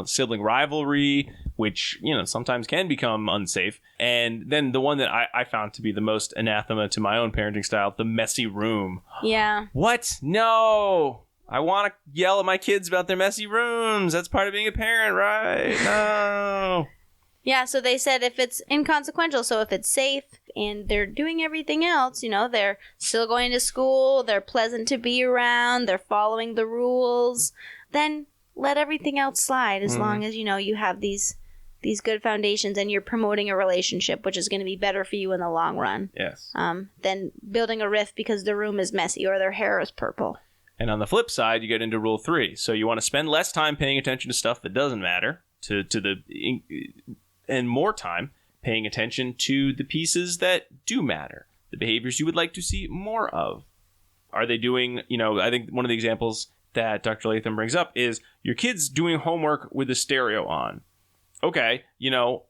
sibling rivalry, which, sometimes can become unsafe. And then the one that I found to be the most anathema to my own parenting style, the messy room. Yeah. What? No. I want to yell at my kids about their messy rooms. That's part of being a parent, right? No. Yeah, so they said if it's inconsequential, so if it's safe and they're doing everything else, they're still going to school, they're pleasant to be around, they're following the rules, then let everything else slide as long as, you have these good foundations and you're promoting a relationship, which is going to be better for you in the long run. Yes. Than building a rift because the room is messy or their hair is purple. And on the flip side, you get into rule 3. So you want to spend less time paying attention to stuff that doesn't matter, and more time paying attention to the pieces that do matter, the behaviors you would like to see more of. Are they doing, I think one of the examples that Dr. Latham brings up is your kids doing homework with the stereo on. Okay,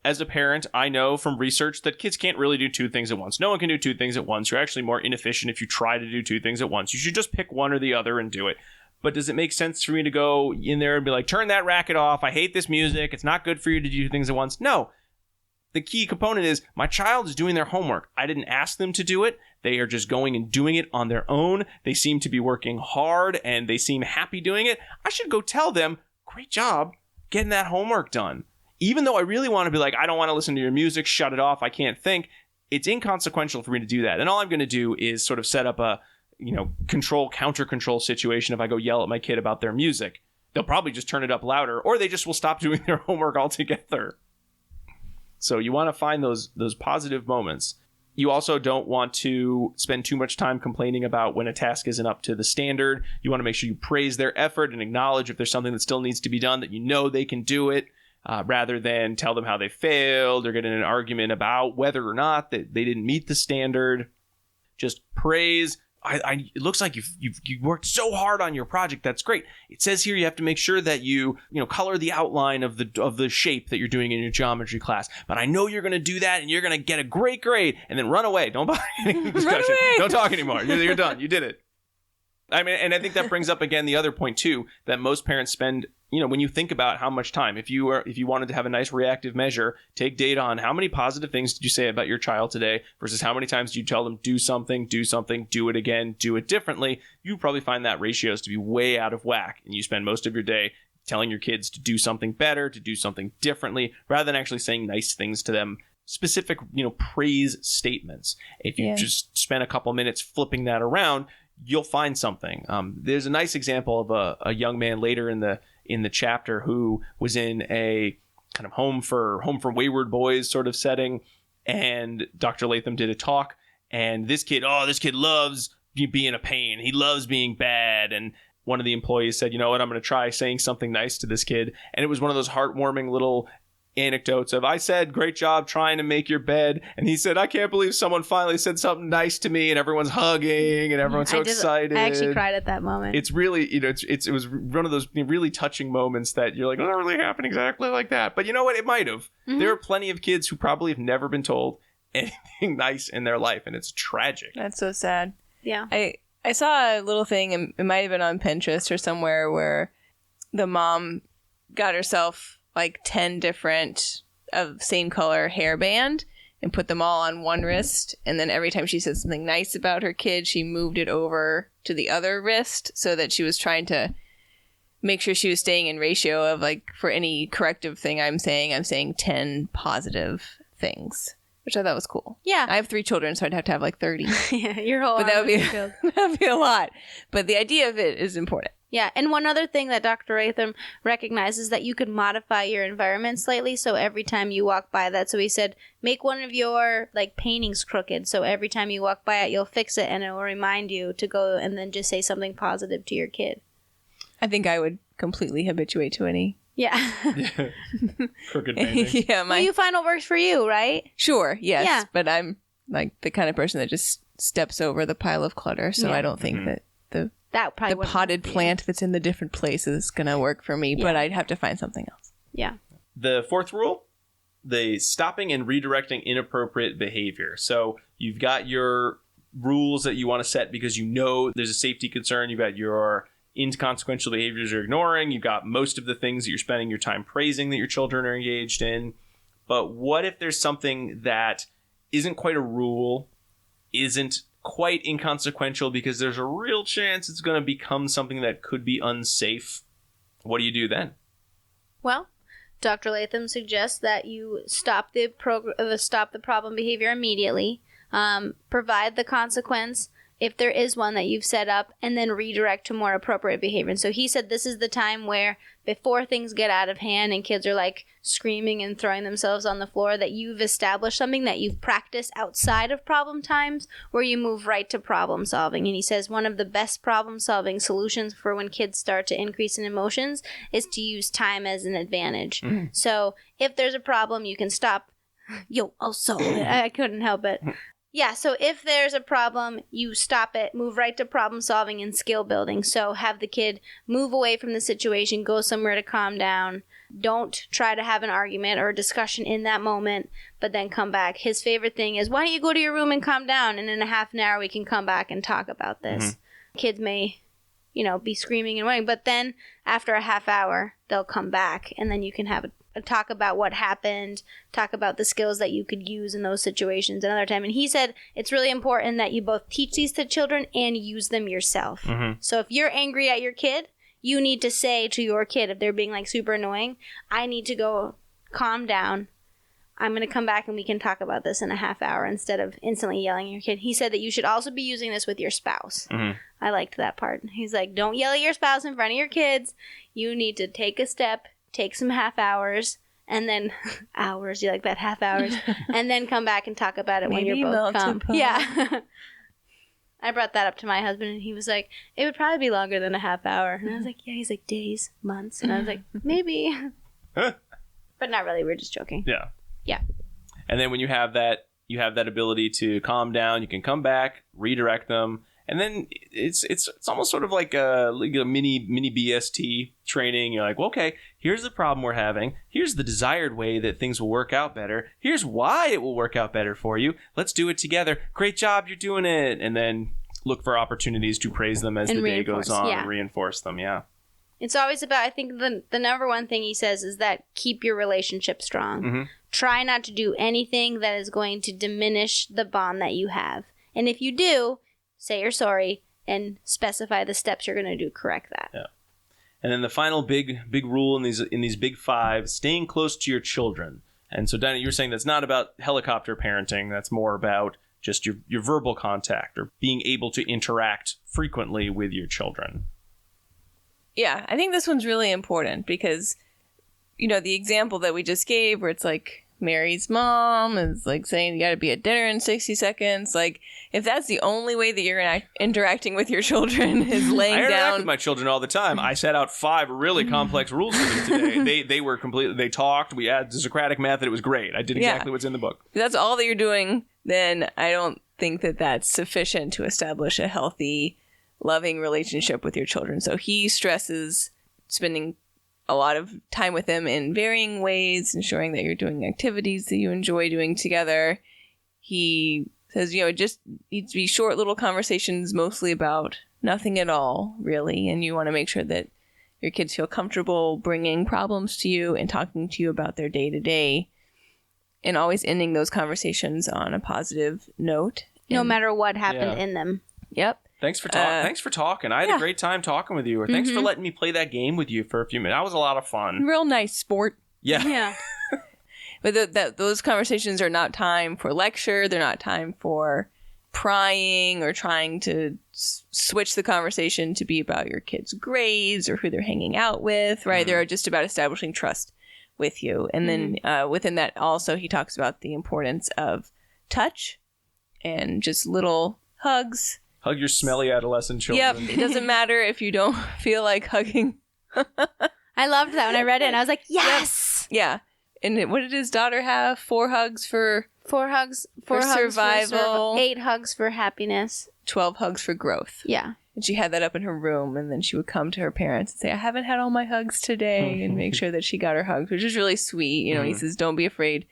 as a parent, I know from research that kids can't really do 2 things at once. No one can do 2 things at once. You're actually more inefficient if you try to do 2 things at once. You should just pick one or the other and do it. But does it make sense for me to go in there and be like, turn that racket off. I hate this music. It's not good for you to do things at once. No. The key component is my child is doing their homework. I didn't ask them to do it. They are just going and doing it on their own. They seem to be working hard and they seem happy doing it. I should go tell them, great job getting that homework done. Even though I really want to be like, I don't want to listen to your music. Shut it off. I can't think. It's inconsequential for me to do that. And all I'm going to do is sort of set up a counter control situation if I go yell at my kid about their music. They'll probably just turn it up louder, or they just will stop doing their homework altogether. So you want to find those positive moments. You also don't want to spend too much time complaining about when a task isn't up to the standard. You want to make sure you praise their effort and acknowledge if there's something that still needs to be done, that they can do it, rather than tell them how they failed or get in an argument about whether or not that they didn't meet the standard. Just praise. It looks like you've worked so hard on your project. That's great. It says here you have to make sure that you color the outline of the shape that you're doing in your geometry class. But I know you're going to do that, and you're going to get a great grade. And then run away. Don't bother any discussion. Don't talk anymore. You're done. You did it. I mean, and I think that brings up again the other point too, that most parents spend. When you think about how much time, if you wanted to have a nice reactive measure, take data on how many positive things did you say about your child today versus how many times do you tell them do something, do it again, do it differently, you probably find that ratios to be way out of whack. And you spend most of your day telling your kids to do something better, to do something differently, rather than actually saying nice things to them, specific, praise statements. If you just spend a couple minutes flipping that around, you'll find something. There's a nice example of a young man later in the chapter who was in a kind of home for wayward boys sort of setting, and Dr. Latham did a talk, and this kid loves being a pain. He loves being bad. And one of the employees said, you know what, I'm going to try saying something nice to this kid. And it was one of those heartwarming little anecdotes of, I said, great job trying to make your bed. And he said, I can't believe someone finally said something nice to me, and everyone's hugging and everyone's so excited. I actually cried at that moment. It's really, it was one of those really touching moments that you're like, oh, that really happened exactly like that. But you know what? It might have. Mm-hmm. There are plenty of kids who probably have never been told anything nice in their life, and it's tragic. That's so sad. Yeah. I saw a little thing, and it might have been on Pinterest or somewhere, where the mom got herself like 10 different of same color hairband and put them all on one wrist. And then every time she said something nice about her kid, she moved it over to the other wrist, so that she was trying to make sure she was staying in ratio of, like, for any corrective thing I'm saying 10 positive things, which I thought was cool. Yeah. I have 3 children, so I'd have to have like 30. Yeah, your whole but that would be a lot. But the idea of it is important. Yeah, and one other thing that Dr. Latham recognizes is that you could modify your environment slightly, so every time you walk by that. So he said, make one of your, like, paintings crooked, so every time you walk by it, you'll fix it, and it will remind you to go and then just say something positive to your kid. I think I would completely habituate to any. Yeah. Crooked painting. Yeah, well, you find what works for you, right? Sure, yes. Yeah. But I'm, like, the kind of person that just steps over the pile of clutter, so I don't think that the potted plant that's in the different places is going to work for me, but I'd have to find something else. Yeah. The 4th rule, the stopping and redirecting inappropriate behavior. So you've got your rules that you want to set because there's a safety concern. You've got your inconsequential behaviors you're ignoring. You've got most of the things that you're spending your time praising that your children are engaged in. But what if there's something that isn't quite a rule, isn't quite inconsequential because there's a real chance it's going to become something that could be unsafe? What do you do then? Well, Dr. Latham suggests that you stop the problem behavior immediately, provide the consequence if there is one that you've set up, and then redirect to more appropriate behavior. And so he said this is the time where, before things get out of hand and kids are like screaming and throwing themselves on the floor, that you've established something that you've practiced outside of problem times where you move right to problem solving. And he says one of the best problem solving solutions for when kids start to increase in emotions is to use time as an advantage. Mm-hmm. So if there's a problem, you can stop. I couldn't help it. Yeah, so if there's a problem, you stop it, move right to problem solving and skill building. So have the kid move away from the situation, go somewhere to calm down. Don't try to have an argument or a discussion in that moment, but then come back. His favorite thing is, why don't you go to your room and calm down, and in a half an hour we can come back and talk about this. Mm-hmm. Kids may, be screaming and whining, but then after a half hour, they'll come back, and then you can have a talk about what happened, talk about the skills that you could use in those situations another time. And he said it's really important that you both teach these to children and use them yourself. Mm-hmm. So if you're angry at your kid, you need to say to your kid, if they're being like super annoying, I need to go calm down. I'm going to come back and we can talk about this in a half hour instead of instantly yelling at your kid. He said that you should also be using this with your spouse. Mm-hmm. I liked that part. He's like, don't yell at your spouse in front of your kids. You need to take a step, take some half hours, and then hours, you like that, half hours, and then come back and talk about it when you're both calm. Yeah. I brought that up to my husband, and he was like, it would probably be longer than a half hour. And I was like, yeah. He's like, days, months. And I was like, maybe. But not really. We're just joking. Yeah. Yeah. And then when you have that ability to calm down, you can come back, redirect them. And then it's almost sort of like a mini BST training. You're like, well, okay, here's the problem we're having. Here's the desired way that things will work out better. Here's why it will work out better for you. Let's do it together. Great job, you're doing it. And then look for opportunities to praise them as the day goes on and reinforce them. Yeah. It's always about, I think the number one thing he says is that keep your relationship strong. Mm-hmm. Try not to do anything that is going to diminish the bond that you have. And if you do, say you're sorry and specify the steps you're going to do to correct that. Yeah. And then the final big rule in these big five, staying close to your children. And so, Dinah, you're saying that's not about helicopter parenting. That's more about just your verbal contact or being able to interact frequently with your children. Yeah, I think this one's really important because, the example that we just gave where it's like Mary's mom is like saying you got to be at dinner in 60 seconds. Like, if that's the only way that you're interacting with your children is laying down. I interact with my children all the time. I set out 5 really complex rules for them today. They were completely, they talked, we had the Socratic method. It was great. I did exactly what's in the book. If that's all that you're doing, then I don't think that that's sufficient to establish a healthy, loving relationship with your children. So he stresses spending a lot of time with them in varying ways, ensuring that you're doing activities that you enjoy doing together. He says, it just needs to be short little conversations, mostly about nothing at all, really. And you want to make sure that your kids feel comfortable bringing problems to you and talking to you about their day-to-day, and always ending those conversations on a positive note. No matter what happened in them. Yep. Thanks for talking. I had a great time talking with you. Or thanks for letting me play that game with you for a few minutes. That was a lot of fun. Real nice sport. Yeah. Yeah. But those conversations are not time for lecture. They're not time for prying or trying to switch the conversation to be about your kids' grades or who they're hanging out with, right? Mm-hmm. They're just about establishing trust with you. And then within that also, he talks about the importance of touch and just little hugs. Hug your smelly adolescent children. Yep. It doesn't matter if you don't feel like hugging. I loved that when I read it, and I was like, yes! Yep. Yeah. And what did his daughter have? 4 hugs for... 4 hugs for survival. 8 hugs for happiness. 12 hugs for growth. Yeah. And she had that up in her room, and then she would come to her parents and say, I haven't had all my hugs today, and make sure that she got her hugs, which is really sweet. He says, don't be afraid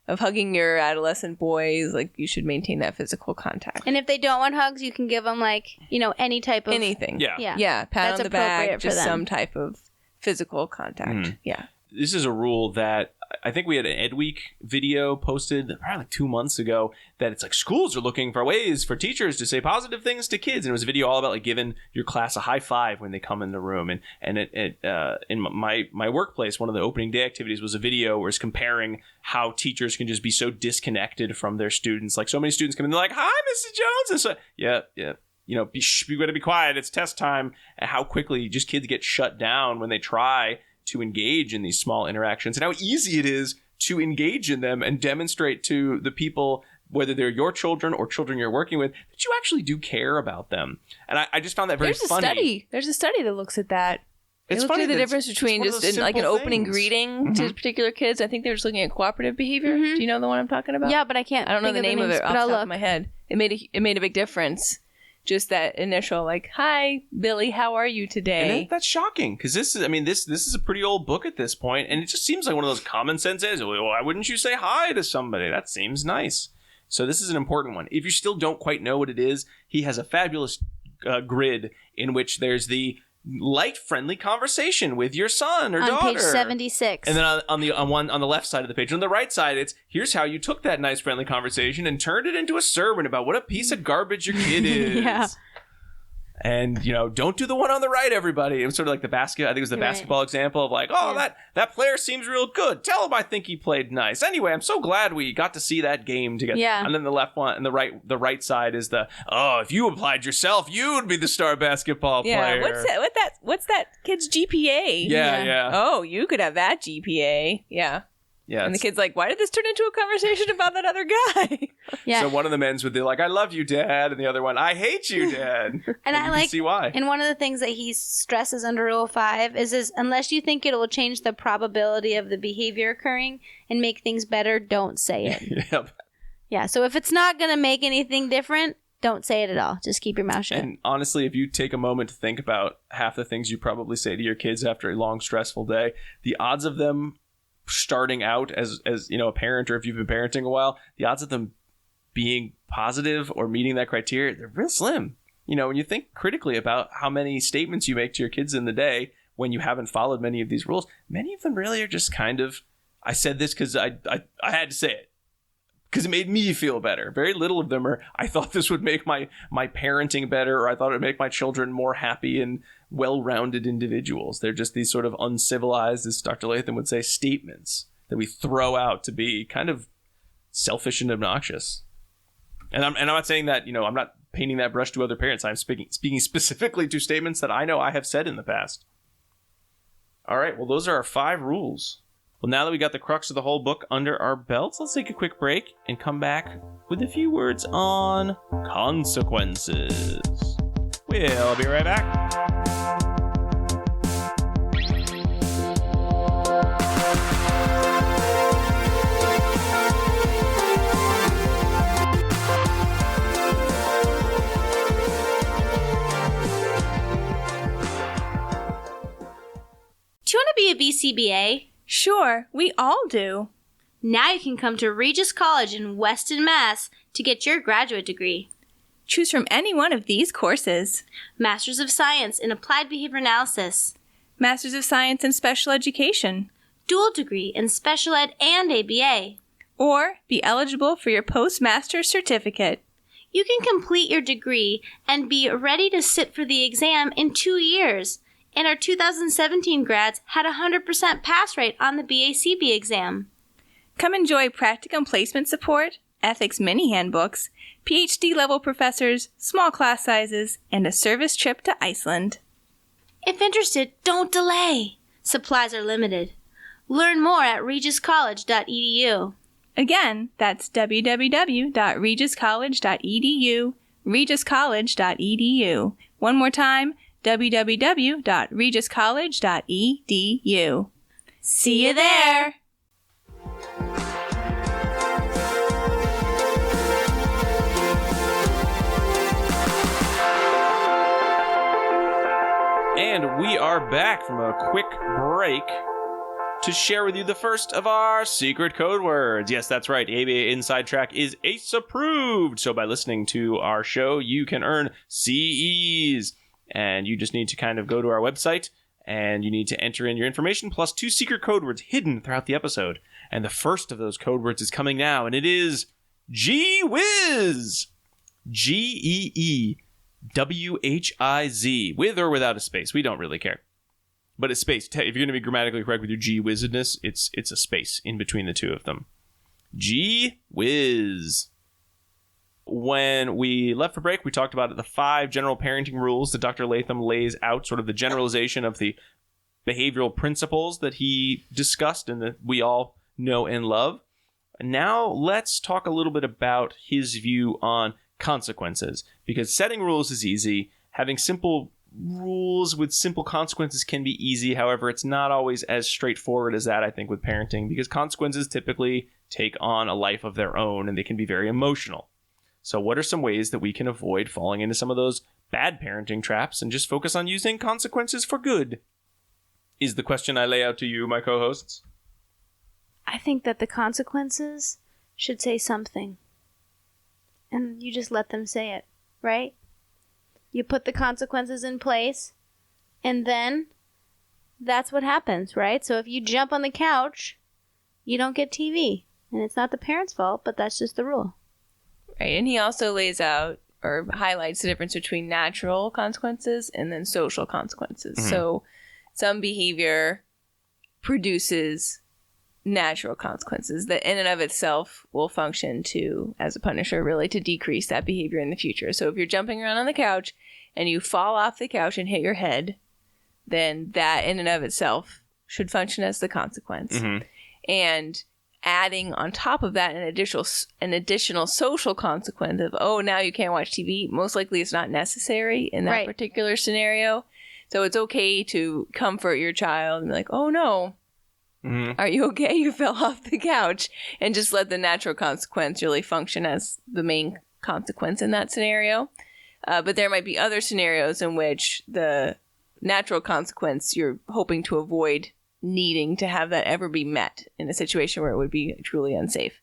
hugging your adolescent boys. Like, you should maintain that physical contact. And if they don't want hugs, you can give them, like, any type of... Anything. Yeah. Yeah, pat That's on the back, appropriate for just them. some type of physical contact. Yeah. This is a rule that I think we had an Ed Week video posted probably like 2 months ago, that it's like schools are looking for ways for teachers to say positive things to kids. And it was a video all about like giving your class a high five when they come in the room. And in my workplace, one of the opening day activities was a video where it's comparing how teachers can just be so disconnected from their students. Like, so many students come in, they're like, "Hi, Mrs. Jones." And so, yeah. We got to be quiet. It's test time. And how quickly just kids get shut down when they try to engage in these small interactions, and how easy it is to engage in them and demonstrate to the people, whether they're your children or children you're working with, that you actually do care about them. And I just found that very funny. There's a study that looks at that. It's They looked funny at the that difference between it's one of just those like an simple opening things. greeting to particular kids. I think they were just looking at cooperative behavior. Mhm. Do you know the one I'm talking about? Yeah, but I can't I don't know think the name of names, it off but the I'll top look. of my head. It made a big difference. Just that initial, like, "Hi, Billy, how are you today?" And that's shocking, because this is a pretty old book at this point, and it just seems like one of those common sense is, well, why wouldn't you say hi to somebody? That seems nice. So this is an important one. If you still don't quite know what it is, he has a fabulous grid in which there's the light, friendly conversation with your son or on daughter. page 76. And then on the left side of the page, on the right side, it's here's how you took that nice, friendly conversation and turned it into a sermon about what a piece of garbage your kid is. Yeah. And, don't do the one on the right, everybody. It was sort of like I think it was the Right. basketball example of like, oh, Yeah. that player seems real good. Tell him I think he played nice. Anyway, I'm so glad we got to see that game together. Yeah. And then the left one and the right side is if you applied yourself, you would be the star basketball Yeah, player. what's that kid's GPA? Yeah. Oh, you could have that GPA. Yeah. Yeah. And the kid's like, "Why did this turn into a conversation about that other guy?" Yeah. So one of the men's would be like, "I love you, Dad," and the other one, "I hate you, Dad." And I you like- can see why. And one of the things that he stresses under Rule 5 is unless you think it will change the probability of the behavior occurring and make things better, don't say it. Yep. Yeah, so if it's not going to make anything different, don't say it at all. Just keep your mouth shut. And honestly, if you take a moment to think about half the things you probably say to your kids after a long, stressful day, the odds of them starting out as a parent, or if you've been parenting a while, the odds of them being positive or meeting that criteria, they're real slim. When you think critically about how many statements you make to your kids in the day when you haven't followed many of these rules, many of them really are just kind of, I said this because I had to say it because it made me feel better. Very little of them are, I thought this would make my parenting better, or I thought it would make my children more happy and well-rounded individuals. They're just these sort of uncivilized, as Dr. Latham would say, statements that we throw out to be kind of selfish and obnoxious. And I'm not saying that, I'm not painting that brush to other parents. I'm speaking specifically to statements that I know I have said in the past. All right, well, those are our 5 rules. Well, now that we got the crux of the whole book under our belts, let's take a quick break and come back with a few words on consequences. We'll be right back. Do you want to be a BCBA? Sure, we all do. Now you can come to Regis College in Weston, Mass. to get your graduate degree. Choose from any one of these courses. Masters of Science in Applied Behavior Analysis. Masters of Science in Special Education. Dual degree in Special Ed and ABA. Or be eligible for your postmaster's certificate. You can complete your degree and be ready to sit for the exam in 2 years. And our 2017 grads had a 100% pass rate on the BACB exam. Come enjoy practicum placement support, ethics mini handbooks, PhD level professors, small class sizes, and a service trip to Iceland. If interested, don't delay. Supplies are limited. Learn more at regiscollege.edu. Again, that's www.regiscollege.edu, regiscollege.edu. One more time, www.regiscollege.edu. See you there! And we are back from a quick break to share with you the first of our secret code words. Yes, that's right. ABA Inside Track is ACE approved. So by listening to our show, you can earn CEs. And you just need to kind of go to our website and you need to enter in your information plus 2 secret code words hidden throughout the episode. And the first of those code words is coming now, and it is Gee Whiz. Geewhiz, with or without a space. We don't really care. But it's space. If you're going to be grammatically correct with your gee whizzedness, it's a space in between the two of them. Gee whiz. When we left for break, we talked about the 5 general parenting rules that Dr. Latham lays out, sort of the generalization of the behavioral principles that he discussed and that we all know and love. Now let's talk a little bit about his view on consequences, because setting rules is easy. Having simple rules with simple consequences can be easy. However, it's not always as straightforward as that, I think, with parenting, because consequences typically take on a life of their own and they can be very emotional. So what are some ways that we can avoid falling into some of those bad parenting traps and just focus on using consequences for good? Is the question I lay out to you, my co-hosts. I think that the consequences should say something. And you just let them say it, right? You put the consequences in place, and then that's what happens, right? So if you jump on the couch, you don't get TV. And it's not the parent's fault, but that's just the rule. Right, and he also lays out or highlights the difference between natural consequences and then social consequences. Mm-hmm. So some behavior produces natural consequences that in and of itself will function to, as a punisher, really to decrease that behavior in the future. So if you're jumping around on the couch and you fall off the couch and hit your head, then that in and of itself should function as the consequence. Mm-hmm. And adding on top of that an additional social consequence of, oh, now you can't watch TV, most likely it's not necessary in that particular scenario. So it's okay to comfort your child and be like, oh no, are you okay? You fell off the couch, and just let the natural consequence really function as the main consequence in that scenario. But there might be other scenarios in which the natural consequence you're hoping to avoid needing to have that ever be met in a situation where it would be truly unsafe.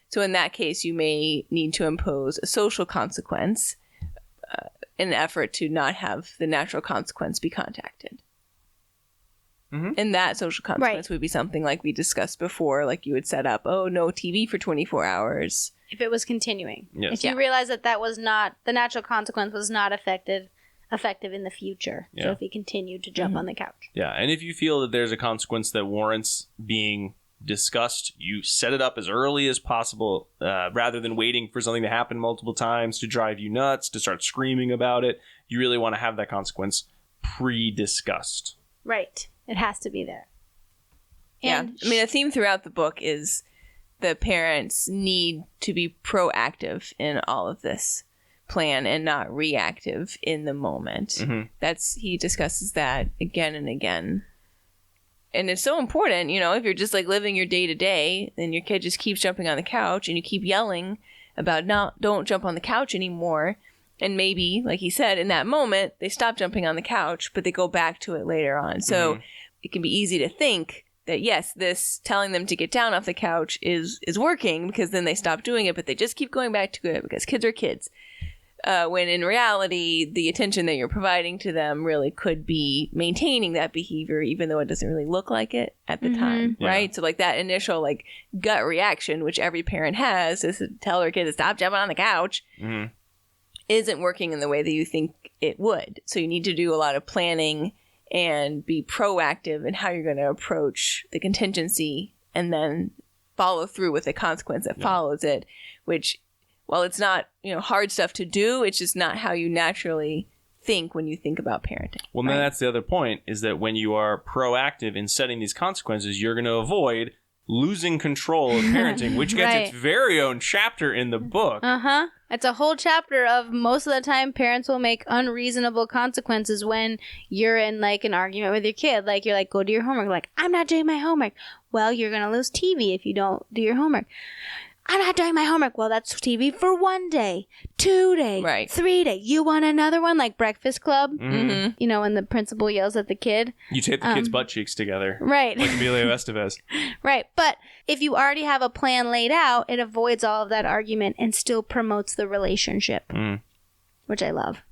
So in that case, you may need to impose a social consequence in an effort to not have the natural consequence be contacted. Mm-hmm. And that social consequence would be something like we discussed before, like you would set up, oh, no TV for 24 hours. If it was continuing. Yes. If you realize that was not, the natural consequence was not effective in the future. Yeah. So if he continued to jump on the couch. Yeah, and if you feel that there's a consequence that warrants being discussed, you set it up as early as possible rather than waiting for something to happen multiple times to drive you nuts, to start screaming about it. You really want to have that consequence pre-discussed. Right. It has to be there. And I mean, a theme throughout the book is the parents need to be proactive in all of this plan and not reactive in the moment. Mm-hmm. He discusses that again and again. And it's so important, if you're just like living your day to day, then your kid just keeps jumping on the couch and you keep yelling about don't jump on the couch anymore. And maybe, like he said, in that moment, they stop jumping on the couch, but they go back to it later on. So it can be easy to think that, yes, this telling them to get down off the couch is working because then they stop doing it, but they just keep going back to it because kids are kids. When in reality, the attention that you're providing to them really could be maintaining that behavior, even though it doesn't really look like it at the time, right? Yeah. So like that initial like gut reaction, which every parent has, is to tell their kid to stop jumping on the couch, isn't working in the way that you think it would. So you need to do a lot of planning and be proactive in how you're going to approach the contingency and then follow through with the consequence that follows it, which, while it's not, hard stuff to do, it's just not how you naturally think when you think about parenting. Well, then that's the other point, is that when you are proactive in setting these consequences, you're going to avoid losing control of parenting, which gets its very own chapter in the book. It's a whole chapter of most of the time parents will make unreasonable consequences when you're in like an argument with your kid. Like you're like, go do your homework. Like, I'm not doing my homework. Well, you're going to lose TV if you don't do your homework. I'm not doing my homework. Well, that's TV for 1 day, 2 days, Right. 3 days. You want another one? Like Breakfast Club? Mm-hmm. You know, when the principal yells at the kid. You tape the kids' butt cheeks together. Right. Like Emilio Estevez. Right. But if you already have a plan laid out, it avoids all of that argument and still promotes the relationship, which I love.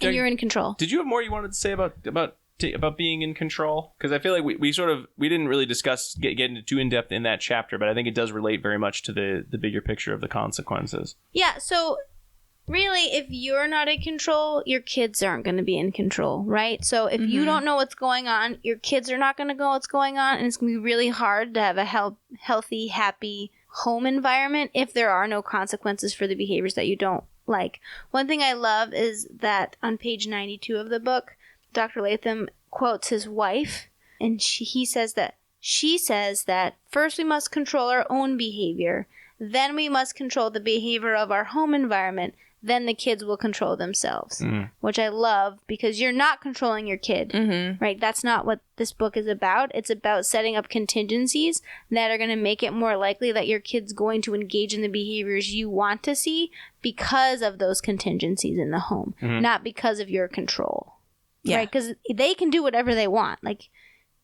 And Greg, you're in control. Did you have more you wanted to say about being in control? Because I feel like we didn't really discuss get into too in depth in that chapter, but I think it does relate very much to the bigger picture of the consequences. Yeah, so really, if you're not in control, your kids aren't going to be in control, right? So if you don't know what's going on, your kids are not going to know what's going on, and it's going to be really hard to have a healthy, happy home environment if there are no consequences for the behaviors that you don't like. One thing I love is that on page 92 of the book, Dr. Latham quotes his wife, and she says that first we must control our own behavior, then we must control the behavior of our home environment, then the kids will control themselves, which I love because you're not controlling your kid, right? That's not what this book is about. It's about setting up contingencies that are going to make it more likely that your kid's going to engage in the behaviors you want to see because of those contingencies in the home, not because of your control. Yeah. Right, because they can do whatever they want. Like,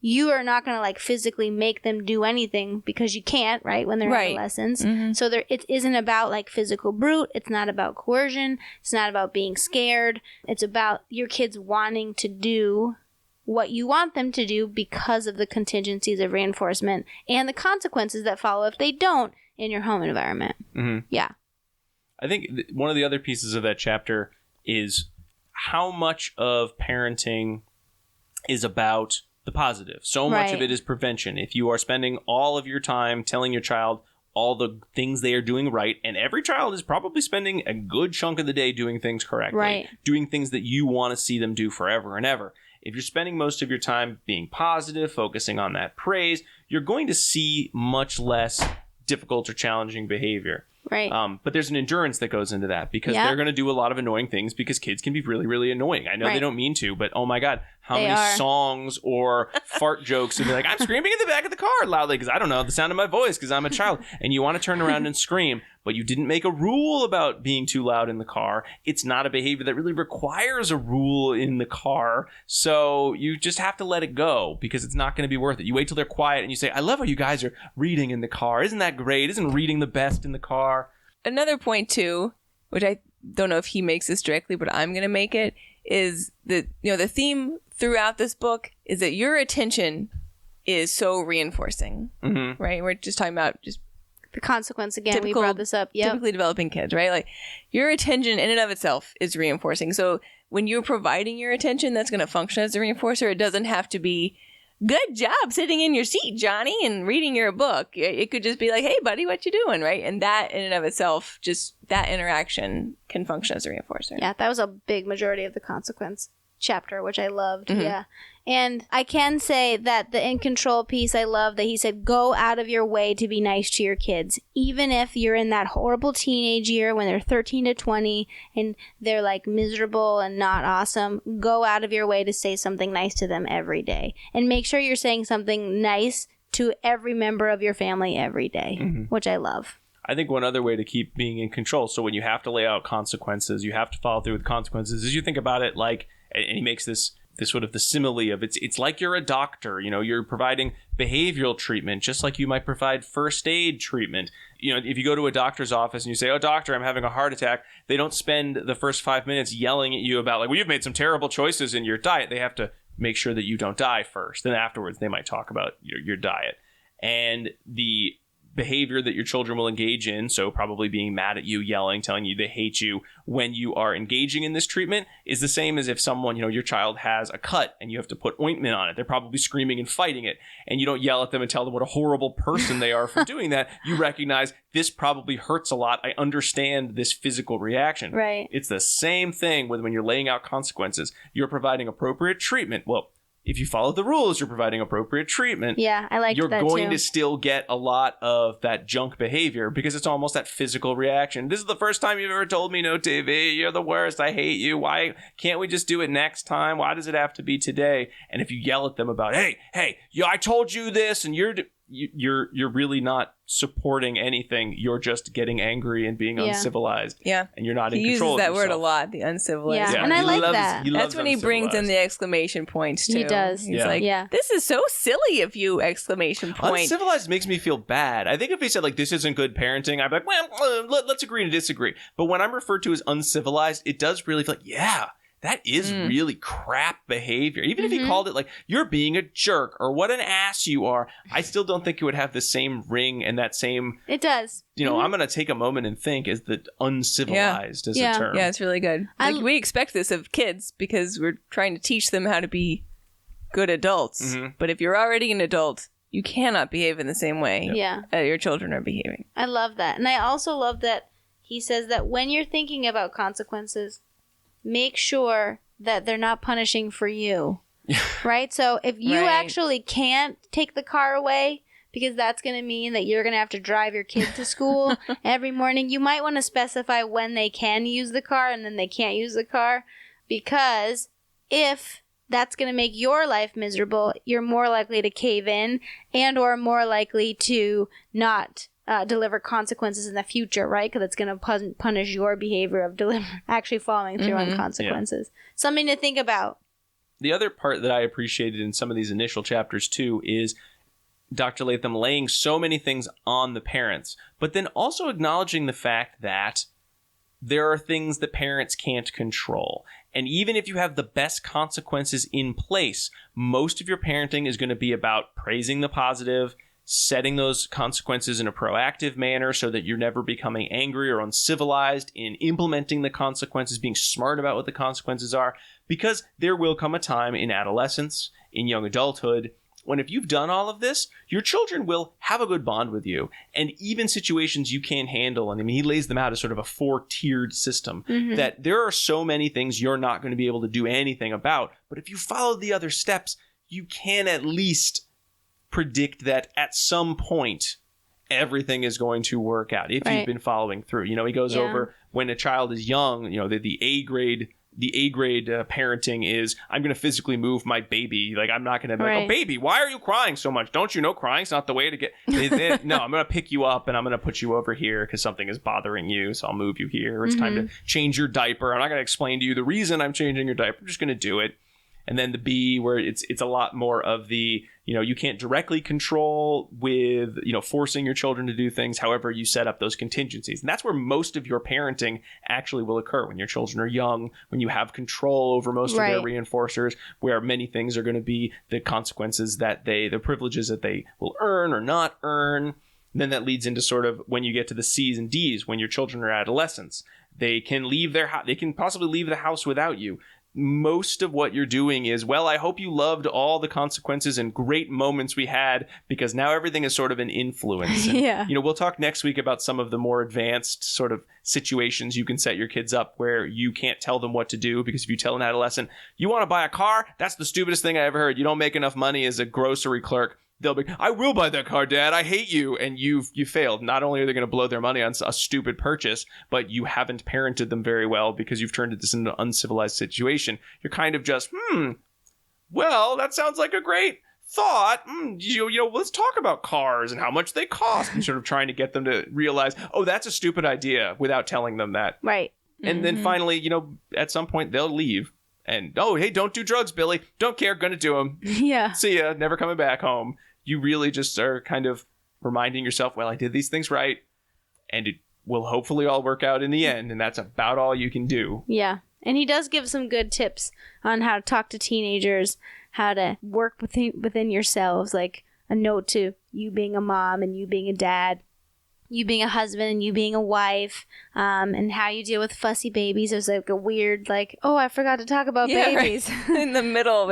you are not going to, like, physically make them do anything because you can't, right, when they're adolescents. So it isn't about, like, physical brute. It's not about coercion. It's not about being scared. It's about your kids wanting to do what you want them to do because of the contingencies of reinforcement and the consequences that follow if they don't in your home environment. Yeah. I think one of the other pieces of that chapter is how much of parenting is about the positive. So much of it is prevention. If you are spending all of your time telling your child all the things they are doing right, and every child is probably spending a good chunk of the day doing things correctly, doing things that you want to see them do forever and ever. If you're spending most of your time being positive, focusing on that praise, you're going to see much less difficult or challenging behavior. Right. But there's an endurance that goes into that because they're going to do a lot of annoying things because kids can be really, really annoying. I know they don't mean to, but oh my God, how many songs or fart jokes and be like, I'm screaming in the back of the car loudly because I don't know the sound of my voice because I'm a child. And you want to turn around and scream, but you didn't make a rule about being too loud in the car. It's not a behavior that really requires a rule in the car. So you just have to let it go because it's not going to be worth it. You wait till they're quiet and you say, I love how you guys are reading in the car. Isn't that great? Isn't reading the best in the car? Another point too, which I don't know if he makes this directly, but I'm going to make it, is that, you know, the theme throughout this book is that your attention is so reinforcing, right? We're just talking about just the consequence again. We brought this up. Typically developing kids, right? Like your attention in and of itself is reinforcing. So when you're providing your attention, that's going to function as a reinforcer. It doesn't have to be good job sitting in your seat, Johnny, and reading your book. It could just be like, hey, buddy, what you doing, right? And that in and of itself, just that interaction can function as a reinforcer. Yeah, that was a big majority of the consequence chapter, which I loved. Yeah. And I can say that the in control piece, I love that he said, go out of your way to be nice to your kids. Even if you're in that horrible teenage year when they're 13 to 20 and they're like miserable and not awesome, go out of your way to say something nice to them every day. And make sure you're saying something nice to every member of your family every day, which I love. I think one other way to keep being in control, so when you have to lay out consequences, you have to follow through with consequences, is you think about it like, and he makes this sort of the simile of it's like you're a doctor, you know, you're providing behavioral treatment just like you might provide first aid treatment. You know, if you go to a doctor's office and you say, oh, doctor, I'm having a heart attack, they don't spend the first 5 minutes yelling at you about like, well, you've made some terrible choices in your diet. They have to make sure that you don't die first. Then afterwards, they might talk about your diet. And the behavior that your children will engage in, so probably being mad at you, yelling, telling you they hate you when you are engaging in this treatment, is the same as if someone, you know, your child has a cut and you have to put ointment on it. They're probably screaming and fighting it, and you don't yell at them and tell them what a horrible person they are for doing that. You recognize this probably hurts a lot. I understand this physical reaction. Right. It's the same thing with when you're laying out consequences. You're providing appropriate treatment. Well, if you follow the rules, you're providing appropriate treatment. Yeah, I like that too. You're going to still get a lot of that junk behavior because it's almost that physical reaction. This is the first time you've ever told me no TV. You're the worst. I hate you. Why can't we just do it next time? Why does it have to be today? And if you yell at them about, hey, I told you this, and you're really not supporting anything. You're just getting angry and being uncivilized. Yeah. And you're not in He control uses that of word a yourself. lot, the uncivilized. Yeah. And I like that. That's when he brings in the exclamation points, too. He does. He's like, this is so silly of you, exclamation point. Uncivilized makes me feel bad. I think if he said, like, this isn't good parenting, I'd be like, well, let's agree to disagree. But when I'm referred to as uncivilized, it does really feel like, yeah, that is really crap behavior. Even if he called it like, you're being a jerk or what an ass you are, I still don't think it would have the same ring and that same... It does. You know, I'm going to take a moment and think as the uncivilized as a term. Yeah, it's really good. Like, we expect this of kids because we're trying to teach them how to be good adults. But if you're already an adult, you cannot behave in the same way your children are behaving. I love that. And I also love that he says that when you're thinking about consequences, make sure that they're not punishing for you. Right? So if you actually can't take the car away because that's going to mean that you're going to have to drive your kid to school every morning, you might want to specify when they can use the car and then they can't use the car, because if that's going to make your life miserable, you're more likely to cave in and or more likely to not deliver consequences in the future, right? Because it's going to punish your behavior of actually following through on consequences. Something to think about. The other part that I appreciated in some of these initial chapters, too, is Dr. Latham laying so many things on the parents, but then also acknowledging the fact that there are things that parents can't control. And even if you have the best consequences in place, most of your parenting is going to be about praising the positive, setting those consequences in a proactive manner so that you're never becoming angry or uncivilized in implementing the consequences, being smart about what the consequences are, because there will come a time in adolescence, in young adulthood, when if you've done all of this, your children will have a good bond with you. And even situations you can't handle, and I mean, he lays them out as sort of a 4-tiered system, that there are so many things you're not going to be able to do anything about. But if you follow the other steps, you can at least predict that at some point everything is going to work out if you've been following through. You know, he goes over when a child is young, you know, the A grade parenting is, I'm going to physically move my baby. Like, I'm not going to be like, oh, baby, why are you crying so much? Don't you know crying's not the way to get... No, I'm going to pick you up and I'm going to put you over here because something is bothering you. So I'll move you here. It's time to change your diaper. I'm not going to explain to you the reason I'm changing your diaper. I'm just going to do it. And then the B, where it's a lot more of the, you know, you can't directly control with, you know, forcing your children to do things. However, you set up those contingencies. And that's where most of your parenting actually will occur, when your children are young, when you have control over most of their reinforcers, where many things are going to be the consequences that the privileges that they will earn or not earn. And then that leads into sort of when you get to the C's and D's, when your children are adolescents. They can leave they can possibly leave the house without you. Most of what you're doing is, well, I hope you loved all the consequences and great moments we had, because now everything is sort of an influence. And, you know, we'll talk next week about some of the more advanced sort of situations you can set your kids up where you can't tell them what to do, because if you tell an adolescent, you want to buy a car? That's the stupidest thing I ever heard. You don't make enough money as a grocery clerk. They'll be, I will buy that car, Dad. I hate you. And you failed. Not only are they going to blow their money on a stupid purchase, but you haven't parented them very well because you've turned this into an uncivilized situation. You're kind of just, well, that sounds like a great thought. You know, let's talk about cars and how much they cost, and sort of trying to get them to realize, oh, that's a stupid idea, without telling them that. Right. And then finally, you know, at some point they'll leave. And, oh, hey, don't do drugs, Billy. Don't care. Gonna do them. Yeah. See ya. Never coming back home. You really just are kind of reminding yourself, well, I did these things right, and it will hopefully all work out in the end. And that's about all you can do. Yeah. And he does give some good tips on how to talk to teenagers, how to work within yourselves, like a note to you being a mom and you being a dad, you being a husband and you being a wife, and how you deal with fussy babies. There's like a weird, like, oh, I forgot to talk about babies. Right. In the middle.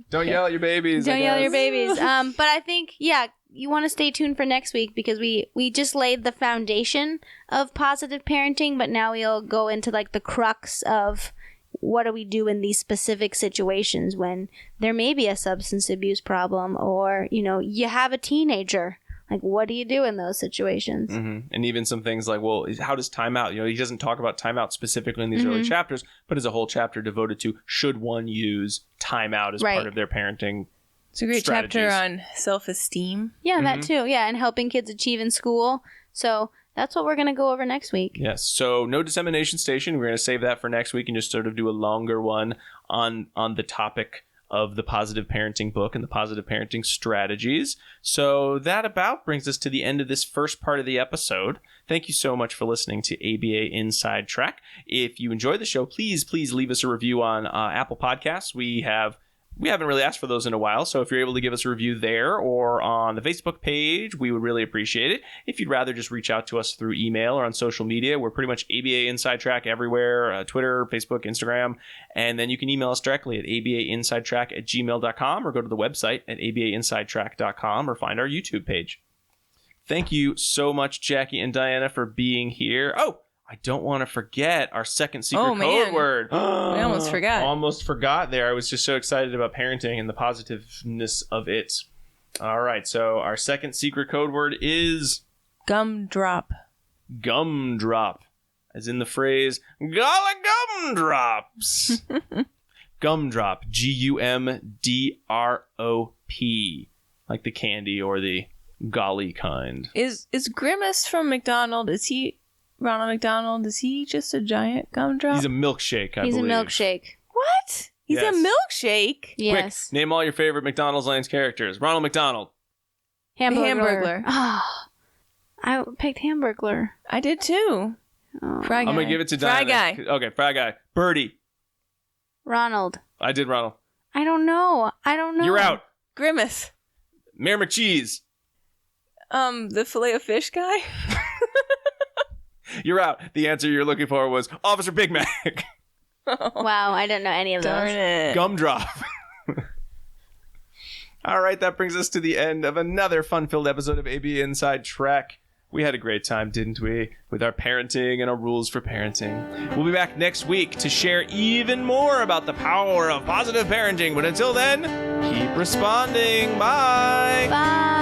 Don't yell at your babies. Don't yell at your babies. But I think, you want to stay tuned for next week, because we just laid the foundation of positive parenting, but now we'll go into like the crux of what do we do in these specific situations when there may be a substance abuse problem, or, you know, you have a teenager. Like, what do you do in those situations? And even some things like, well, how does timeout? You know, he doesn't talk about timeout specifically in these early chapters, but as a whole chapter devoted to, should one use timeout as part of their parenting It's a great chapter on self-esteem. Yeah, that too. Yeah, and helping kids achieve in school. So that's what we're going to go over next week. Yes. So no dissemination station. We're going to save that for next week and just sort of do a longer one on the topic of the positive parenting book and the positive parenting strategies. So that about brings us to the end of this first part of the episode. Thank you so much for listening to ABA Inside Track. If you enjoyed the show, please leave us a review on Apple Podcasts. We haven't really asked for those in a while, so if you're able to give us a review there or on the Facebook page, we would really appreciate it. If you'd rather just reach out to us through email or on social media, we're pretty much ABA Inside Track everywhere, Twitter, Facebook, Instagram, and then you can email us directly at abainsidetrack@gmail.com or go to the website at abainsidetrack.com or find our YouTube page. Thank you so much, Jackie and Diana, for being here. Oh, I don't want to forget our second secret code word. I almost forgot. Almost forgot there. I was just so excited about parenting and the positiveness of it. All right. So our second secret code word is gumdrop. Gumdrop. As in the phrase, golly gumdrops. Gumdrop. Gumdrop. Like the candy or the golly kind. Is Grimace from McDonald? Is he... Ronald McDonald, is he just a giant gumdrop? He's a milkshake, I believe. He's a milkshake. What? He's a milkshake? Yes. Quick, name all your favorite McDonald's Lane's characters. Ronald McDonald. Hamburglar. Oh, I picked Hamburglar. I did too. Oh. Fry Guy. I'm going to give it to Diana. Fry Guy. Okay, Fry Guy. Birdie. Ronald. I did Ronald. I don't know. You're out. Grimace. Mayor McCheese. The Filet-O-Fish guy? You're out. The answer you're looking for was Officer Big Mac. Wow, I didn't know any of Darn those. it. Gumdrop. All right, that brings us to the end of another fun-filled episode of AB Inside Track. We had a great time, didn't we? With our parenting and our rules for parenting. We'll be back next week to share even more about the power of positive parenting. But until then, keep responding. Bye. Bye.